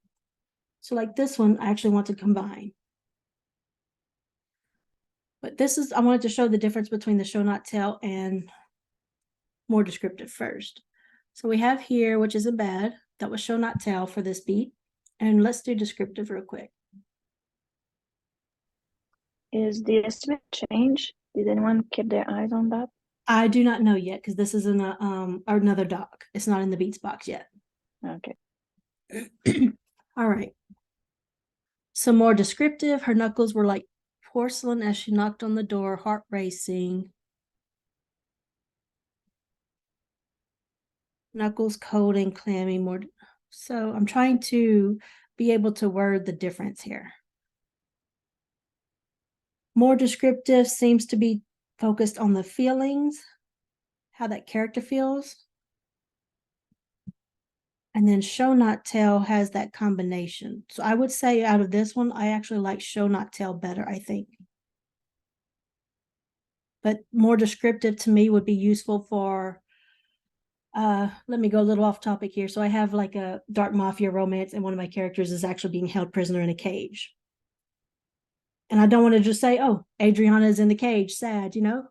S1: So like this one, I actually want to combine. But this is, I wanted to show the difference between the show not tell and more descriptive first. So we have here, which isn't bad, that was show not tell for this beat. And let's do descriptive real quick.
S2: Is the estimate change? Did anyone keep their eyes on that?
S1: I do not know yet, because this is in a another doc. It's not in the beats box yet.
S2: Okay.
S1: All right. Some more descriptive. Her knuckles were like porcelain as she knocked on the door, heart racing. Knuckles cold and clammy. More. So I'm trying to be able to word the difference here. More descriptive seems to be focused on the feelings, how that character feels. And then show not tell has that combination. So I would say out of this one, I actually like show not tell better, I think. But more descriptive to me would be useful for, let me go a little off topic here. So I have like a dark mafia romance, and one of my characters is actually being held prisoner in a cage. And I don't want to just say, oh, Adriana is in the cage, sad, you know?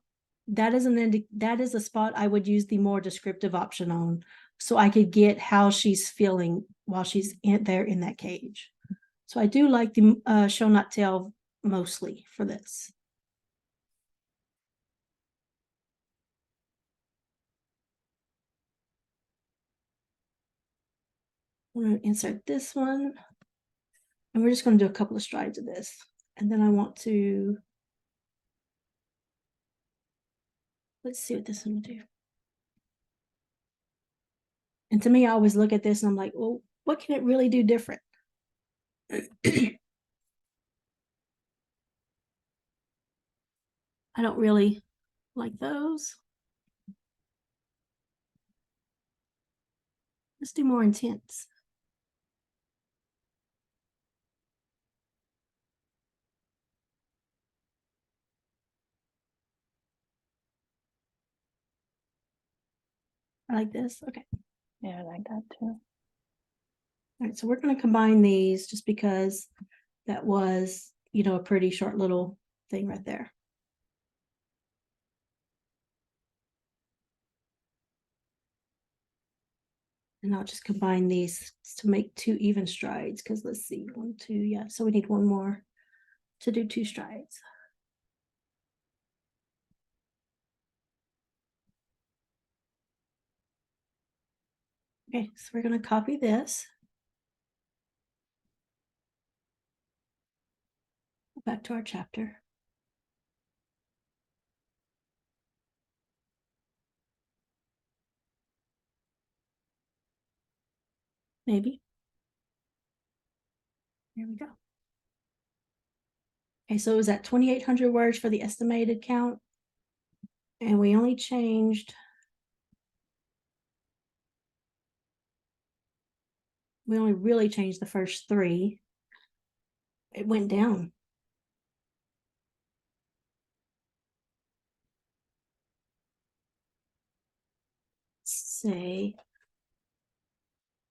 S1: That is that is a spot I would use the more descriptive option on, so I could get how she's feeling while she's there in that cage. So I do like the show not tell mostly for this. I'm going to insert this one, and we're just going to do a couple of strides of this. And then I want to, let's see what this one will do. And to me, I always look at this and I'm like, well, what can it really do different? I don't really like those. Let's do more intense. I like this. Okay.
S2: Yeah, I like that too.
S1: All right. So we're going to combine these just because that was, you know, a pretty short little thing right there. And I'll just combine these to make 2 even strides, because let's see, 1, 2, yeah. So we need one more to do 2 strides. Okay, so we're going to copy this. Back to our chapter. Maybe. Here we go. Okay, so it was at 2,800 words for the estimated count. And we only changed, we only really changed the first 3. It went down. Say,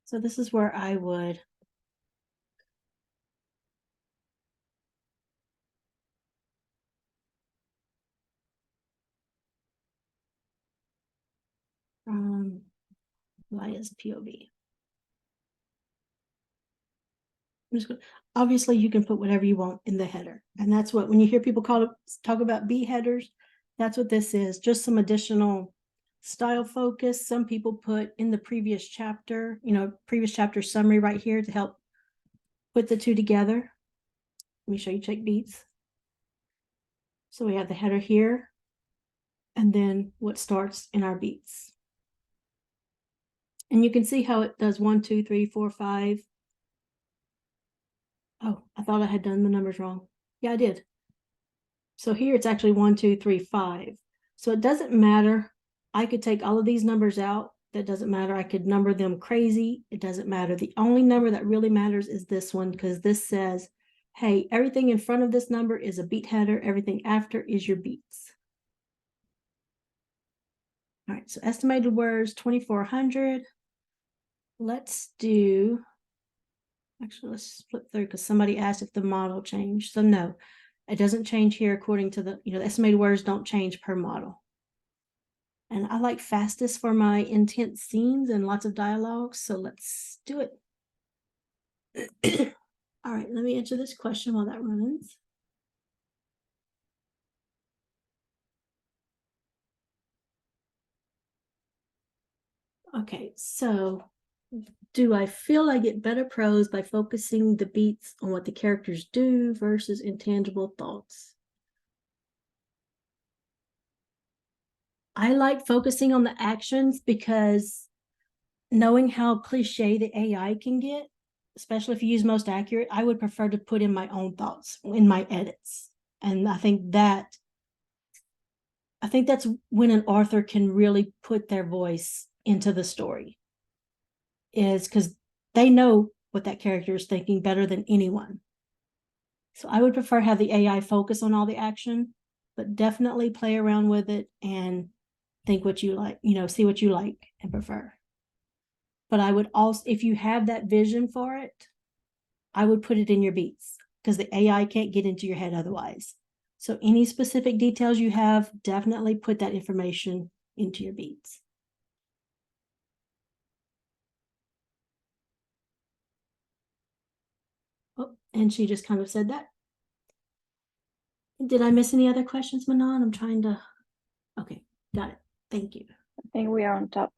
S1: so this is where I would Lia's POV. Obviously you can put whatever you want in the header, and that's what, when you hear people talk about B headers, that's what this is, just some additional style focus. Some people put in the previous chapter, you know, previous chapter summary right here to help put the 2 together. Let me show you check beats. So we have the header here, and then what starts in our beats. And you can see how it does 1, 2, 3, 4, 5. Oh, I thought I had done the numbers wrong. Yeah, I did. So here it's actually 1, 2, 3, 5. So it doesn't matter. I could take all of these numbers out. That doesn't matter. I could number them crazy. It doesn't matter. The only number that really matters is this one, because this says, hey, everything in front of this number is a beat header. Everything after is your beats. All right, so estimated words, 2,400. Let's do, actually, let's flip through, because somebody asked if the model changed. So no, it doesn't change here according to the, you know, the estimated words don't change per model. And I like fastest for my intense scenes and lots of dialogue. So let's do it. All right, let me answer this question while that runs. Okay, so do I feel I get better prose by focusing the beats on what the characters do versus intangible thoughts? I like focusing on the actions, because knowing how cliche the AI can get, especially if you use most accurate, I would prefer to put in my own thoughts in my edits. And I think that's when an author can really put their voice into the story, is because they know what that character is thinking better than anyone. So I would prefer have the AI focus on all the action, but definitely play around with it and think what you like, you know, see what you like and prefer. But I would also, if you have that vision for it, I would put it in your beats. because the AI can't get into your head otherwise. So any specific details you have, definitely put that information into your beats. Oh, and she just kind of said that. Did I miss any other questions, Manon? I'm trying to, okay, got it. Thank you.
S2: I think we are on top.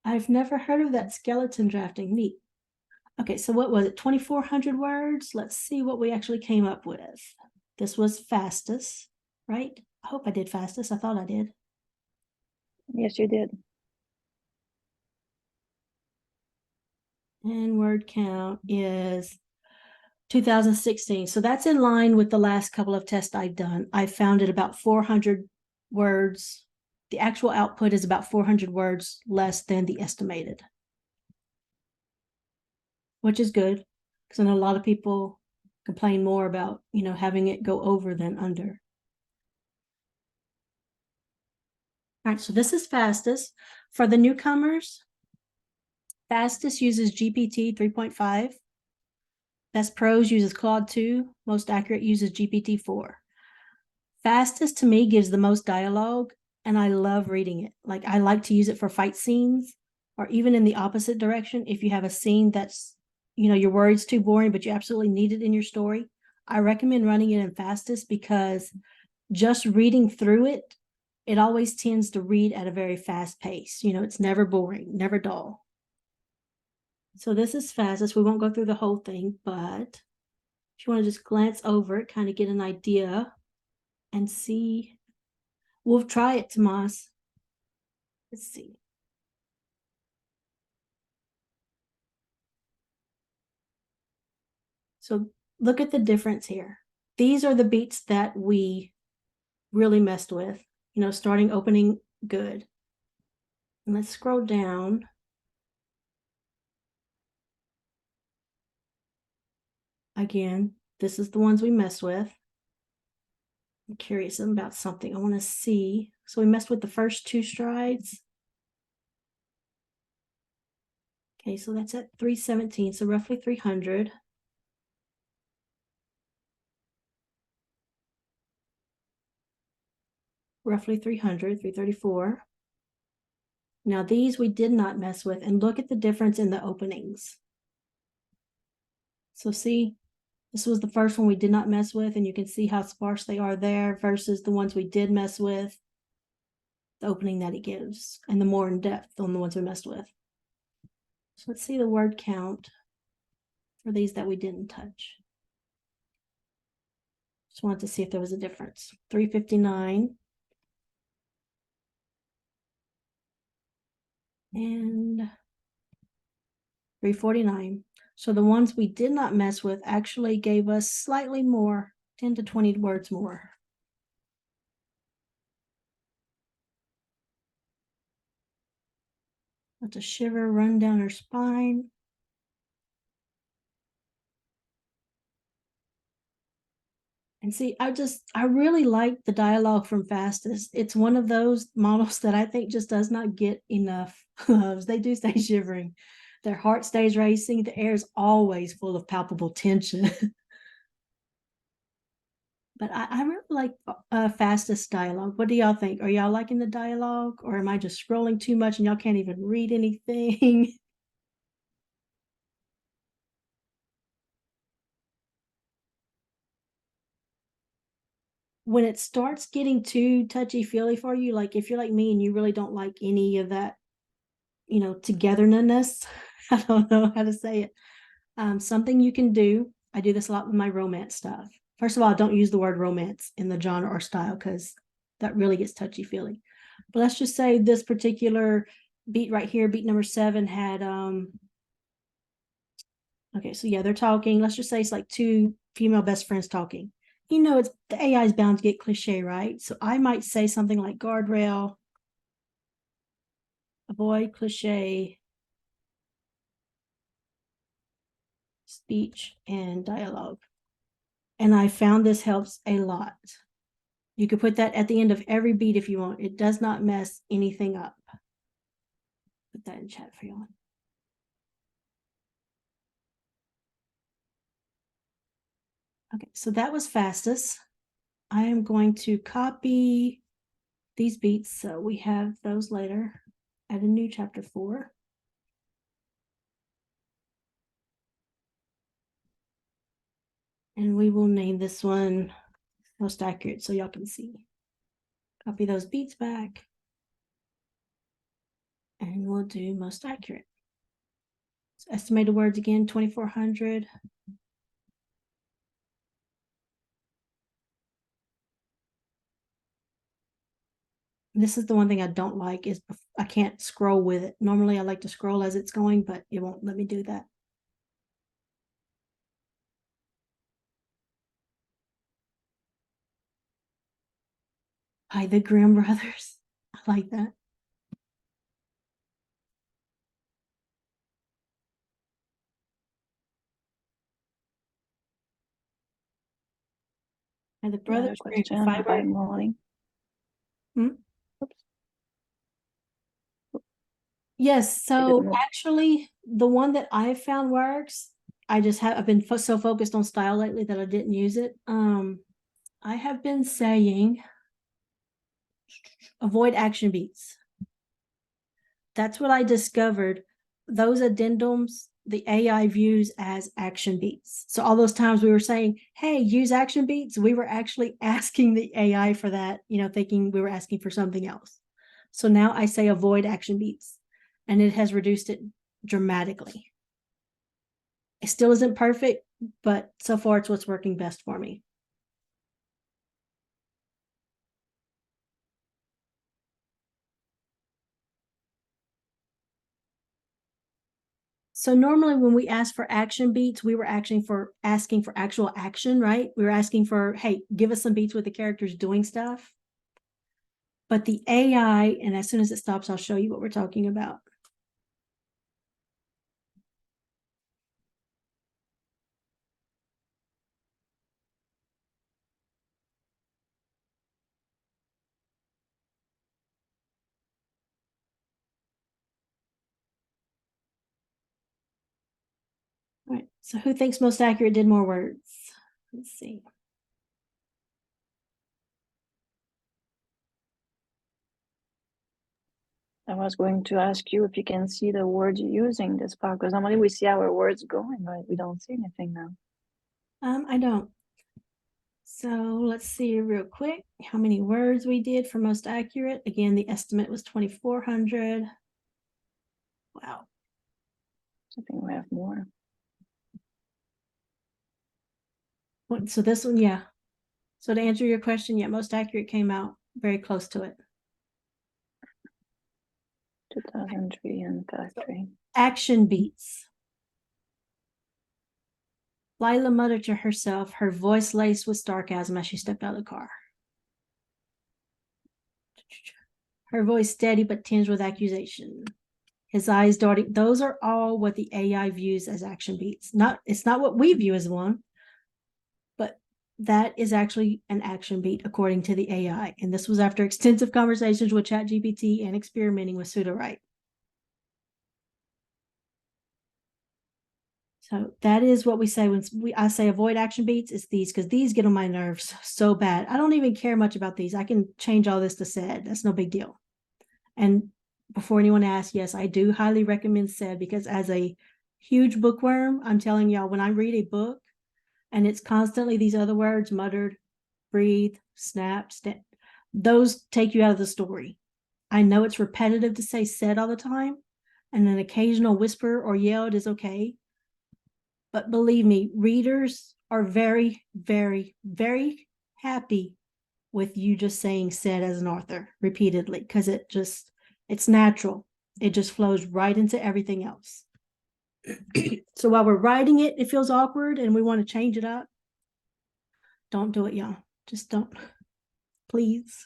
S1: I've never heard of that skeleton drafting. Neat. Okay, so what was it? 2,400 words? Let's see what we actually came up with. This was fastest, right? I hope I did fastest. I thought I did.
S2: Yes, you did.
S1: And word count is 2016. So that's in line with the last couple of tests I've done. I found it about 400 words. The actual output is about 400 words less than the estimated, which is good because I know a lot of people complain more about, having it go over than under. All right, so this is fastest. For the newcomers, fastest uses GPT 3.5. Best Pros uses Claude 2. Most Accurate uses GPT 4. Fastest to me gives the most dialogue, and I love reading it. Like, I like to use it for fight scenes, or even in the opposite direction. If you have a scene that's, you're worried it's too boring, but you absolutely need it in your story, I recommend running it in fastest because just reading through it, it always tends to read at a very fast pace. It's never boring, never dull. So this is fastest. We won't go through the whole thing, but if you want to just glance over it, kind of get an idea and see. We'll try it, Tomas. Let's see. So look at the difference here. These are the beats that we really messed with, starting opening good. And let's scroll down. Again, this is the ones we messed with. I'm curious about something. I want to see. So we messed with the first 2 strides. Okay, so that's at 317, so roughly 300. Roughly 300, 334. Now these we did not mess with, and look at the difference in the openings. So see, this was the first one we did not mess with, and you can see how sparse they are there versus the ones we did mess with, the opening that it gives, and the more in depth on the ones we messed with. So let's see the word count for these that we didn't touch. Just wanted to see if there was a difference. 359. And 349. So the ones we did not mess with actually gave us slightly more, 10 to 20 words more. Let a shiver run down her spine. And see, I really like the dialogue from Fastest. It's one of those models that I think just does not get enough love. They do stay shivering. Their heart stays racing. The air is always full of palpable tension. But I really like Fastest dialogue. What do y'all think? Are y'all liking the dialogue, or am I just scrolling too much and y'all can't even read anything? When it starts getting too touchy-feely for you, like if you're like me and you really don't like any of that, togetherness, I don't know how to say it. Something you can do, I do this a lot with my romance stuff. First of all, I don't use the word romance in the genre or style because that really gets touchy-feely. But let's just say this particular beat right here, beat number 7, had okay, so yeah, they're talking. Let's just say it's like 2 female best friends talking. It's the AI is bound to get cliche, right? So I might say something like guardrail, avoid cliche, speech, and dialogue. And I found this helps a lot. You could put that at the end of every beat if you want. It does not mess anything up. Put that in chat for y'all. Okay, so that was fastest. I am going to copy these beats, so we have those later. Add a new chapter 4. And we will name this one most accurate so y'all can see. Copy those beats back. And we'll do most accurate. So estimated words again, 2,400. This is the one thing I don't like is I can't scroll with it. Normally I like to scroll as it's going, but it won't let me do that. By the Grimm brothers. I like that. By the
S2: You had a
S1: brothers Grimm.
S2: question. Hi, Molly.
S1: Hmm?
S2: Oops.
S1: Yes, so
S2: didn't-
S1: actually the one that I found works. I've been so focused on style lately that I didn't use it. I have been saying avoid action beats. That's what I discovered. Those addendums, the AI views as action beats. So all those times we were saying, hey, use action beats, we were actually asking the AI for that, thinking we were asking for something else. So now I say avoid action beats, and it has reduced it dramatically. It still isn't perfect, but so far it's what's working best for me. So normally when we ask for action beats, we were asking for actual action, right? We were asking for, hey, give us some beats with the characters doing stuff. But the AI, and as soon as it stops, I'll show you what we're talking about. All right, so who thinks most accurate did more words? Let's see.
S2: I was going to ask you if you can see the words using this part, because normally we see our words going, right? We don't see anything now.
S1: I don't. So let's see real quick how many words we did for most accurate. Again, the estimate was 2,400. Wow.
S2: I think we have more.
S1: So this one, yeah. So to answer your question, yeah, most accurate came out very close to it.
S2: 2003 and factory.
S1: Action beats. Lila muttered to herself, her voice laced with sarcasm as she stepped out of the car. Her voice steady but tinged with accusation. His eyes darting. Those are all what the AI views as action beats. It's not what we view as one, but that is actually an action beat according to the AI. And this was after extensive conversations with ChatGPT and experimenting with Sudowrite. So that is what we say when I say avoid action beats. It's these, because these get on my nerves so bad. I don't even care much about these. I can change all this to said. That's no big deal. And before anyone asks, yes, I do highly recommend said, because as a huge bookworm, I'm telling y'all, when I read a book and it's constantly these other words, muttered, breathe, snap, those take you out of the story. I know it's repetitive to say said all the time, and an occasional whisper or yelled is okay. But believe me, readers are very, very, very happy with you just saying said as an author repeatedly, because it's natural. It just flows right into everything else. So while we're writing it, it feels awkward and we want to change it up. Don't do it, y'all. Just don't. Please.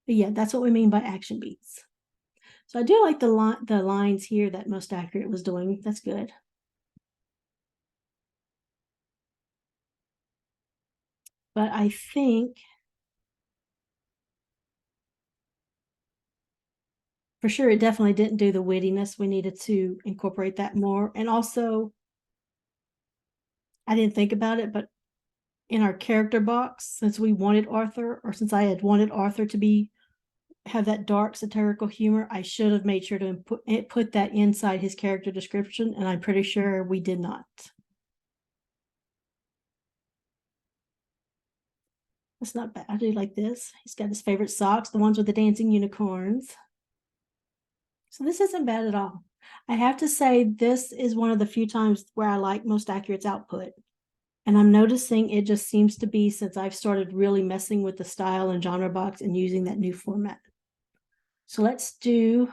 S1: But yeah, that's what we mean by action beats. So I do like the lines here that most accurate was doing. That's good. But I think for sure it definitely didn't do the wittiness. We needed to incorporate that more. And also, I didn't think about it, but in our character box, since we wanted Arthur, or since I had wanted Arthur to have that dark satirical humor, I should have made sure to put that inside his character description, and I'm pretty sure we did not. That's not bad. I do like this. He's got his favorite socks, the ones with the dancing unicorns. So this isn't bad at all. I have to say, this is one of the few times where I like Most Accurate's output. And I'm noticing it just seems to be since I've started really messing with the style and genre box and using that new format. So let's do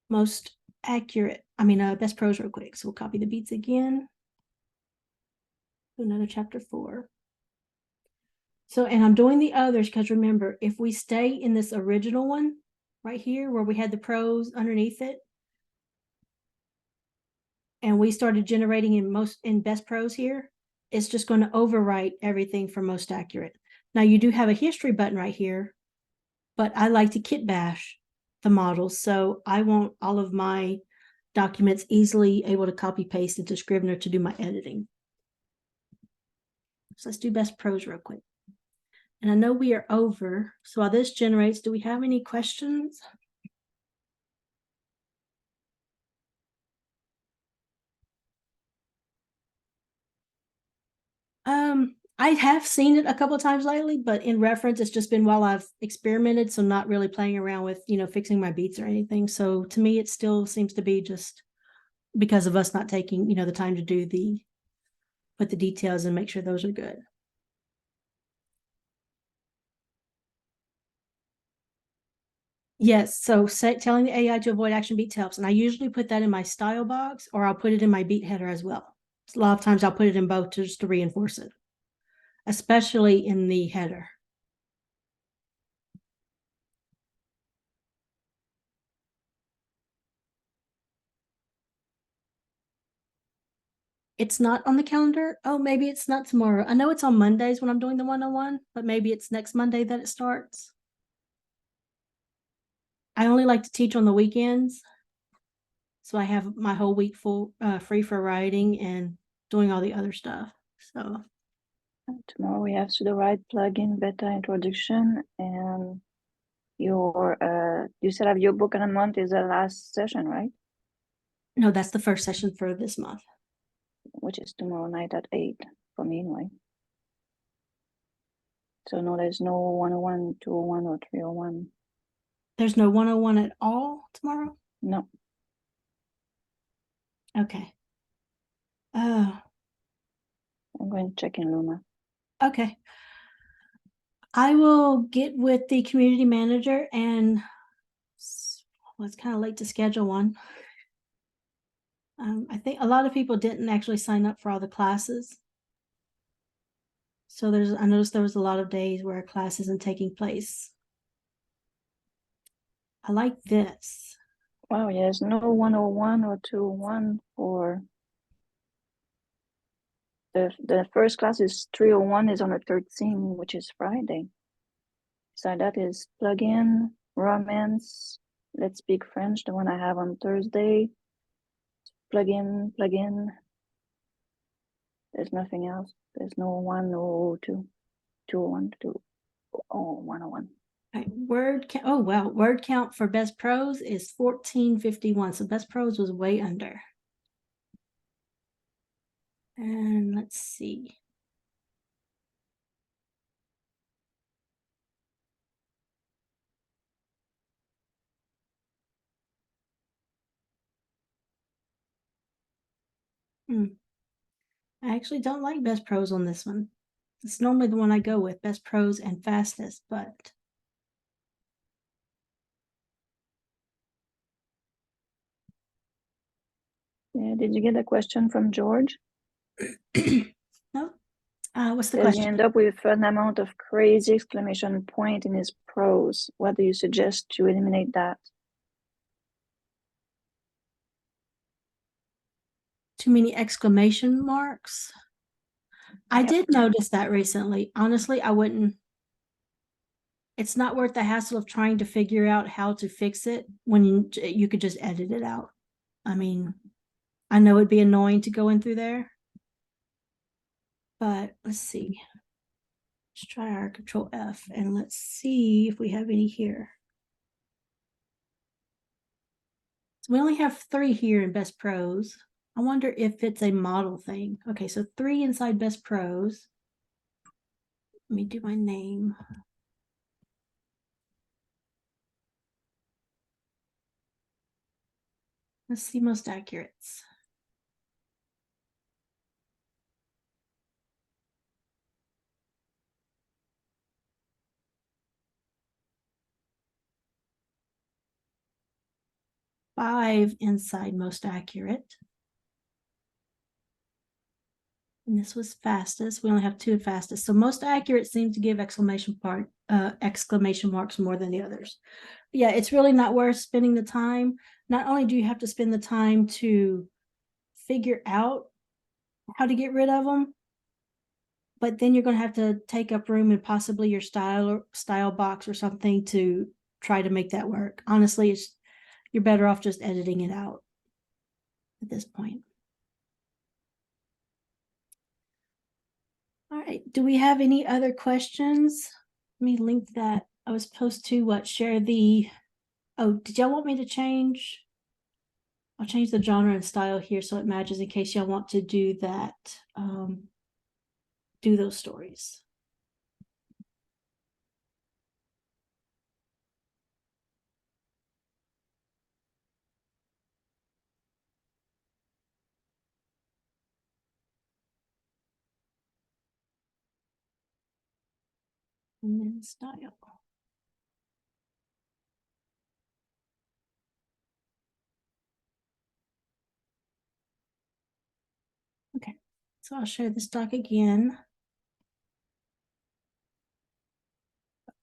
S1: Most Accurate. Best Prose real quick. So we'll copy the beats again. Another chapter 4. So, and I'm doing the others because remember, if we stay in this original one right here where we had the prose underneath it, and we started generating in Best Prose here, it's just going to overwrite everything for Most Accurate. Now you do have a history button right here, but I like to kit bash the models. So I want all of my documents easily able to copy paste into Scrivener to do my editing. So let's do Best Prose real quick. And I know we are over. So while this generates, do we have any questions? I have seen it a couple of times lately, but in reference, it's just been while I've experimented, so not really playing around with, fixing my beats or anything. So to me, it still seems to be just because of us not taking, the time to put the details and make sure those are good. Yes, so telling the AI to avoid action beats helps, and I usually put that in my style box, or I'll put it in my beat header as well. A lot of times I'll put it in both just to reinforce it, especially in the header. It's not on the calendar. Oh, maybe it's not tomorrow. I know it's on Mondays when I'm doing the one-on-one, but maybe it's next Monday that it starts. I only like to teach on the weekends, so I have my whole week free for writing and doing all the other stuff. So
S2: tomorrow we have Sudowrite plugin beta introduction, and you said your book in a month is the last session, right?
S1: no, that's the first session for this month.
S2: Which is tomorrow night at 8 for me anyway. So no, there's no 101, 201, or 301.
S1: There's no 101 at all tomorrow?
S2: No.
S1: Okay.
S2: I'm going to check in Luma.
S1: Okay. I will get with the community manager, and well, it's kind of late to schedule one. I think a lot of people didn't actually sign up for all the classes. So I noticed there was a lot of days where a class isn't taking place. I like this.
S2: Wow, yeah, there's no 101 or 201 for the first class is 301 is on the 13th, which is Friday. So that is plugin, romance, let's speak French, the one I have on Thursday. Plugin. There's nothing else. There's no 102, 201, 101.
S1: Right, word count. Oh, wow. Word count for Best Prose is 1451. So Best Prose was way under. And let's see. I actually don't like Best Prose on this one. It's normally the one I go with, Best Prose and fastest, but
S2: Yeah, did you get a question from George?
S1: no. What's the
S2: Does
S1: question?
S2: he end up with an amount of crazy exclamation point in his prose? What do you suggest to eliminate that?
S1: Too many exclamation marks. I did notice that recently. Honestly, I wouldn't. It's not worth the hassle of trying to figure out how to fix it when you could just edit it out. I mean, I know it'd be annoying to go in through there, But let's see. Let's try our Control F and let's see if we have any here. So we only have 3 here in Best Pros. I wonder if it's a model thing. Okay, so 3 inside Best Pros. Let me do my name. Let's see most accurates. Five inside most accurate. And this was fastest. We only have 2 at fastest. So most accurate seems to give exclamation marks more than the others. Yeah, it's really not worth spending the time. Not only do you have to spend the time to figure out how to get rid of them, but then you're going to have to take up room in possibly your style box or something to try to make that work. Honestly, you're better off just editing it out at this point. All right, do we have any other questions? Let me link that. I was supposed to share the, oh, did y'all want me to change? I'll change the genre and style here so it matches in case y'all want to do that, do those stories. And then style. Okay, so I'll share this doc again.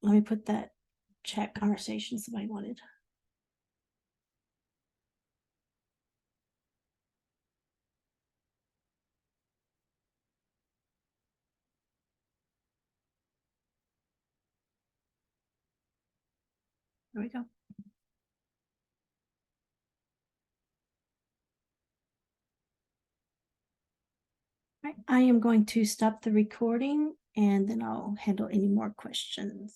S1: Let me put that chat conversation somebody wanted. There we go. Right, I am going to stop the recording and then I'll handle any more questions.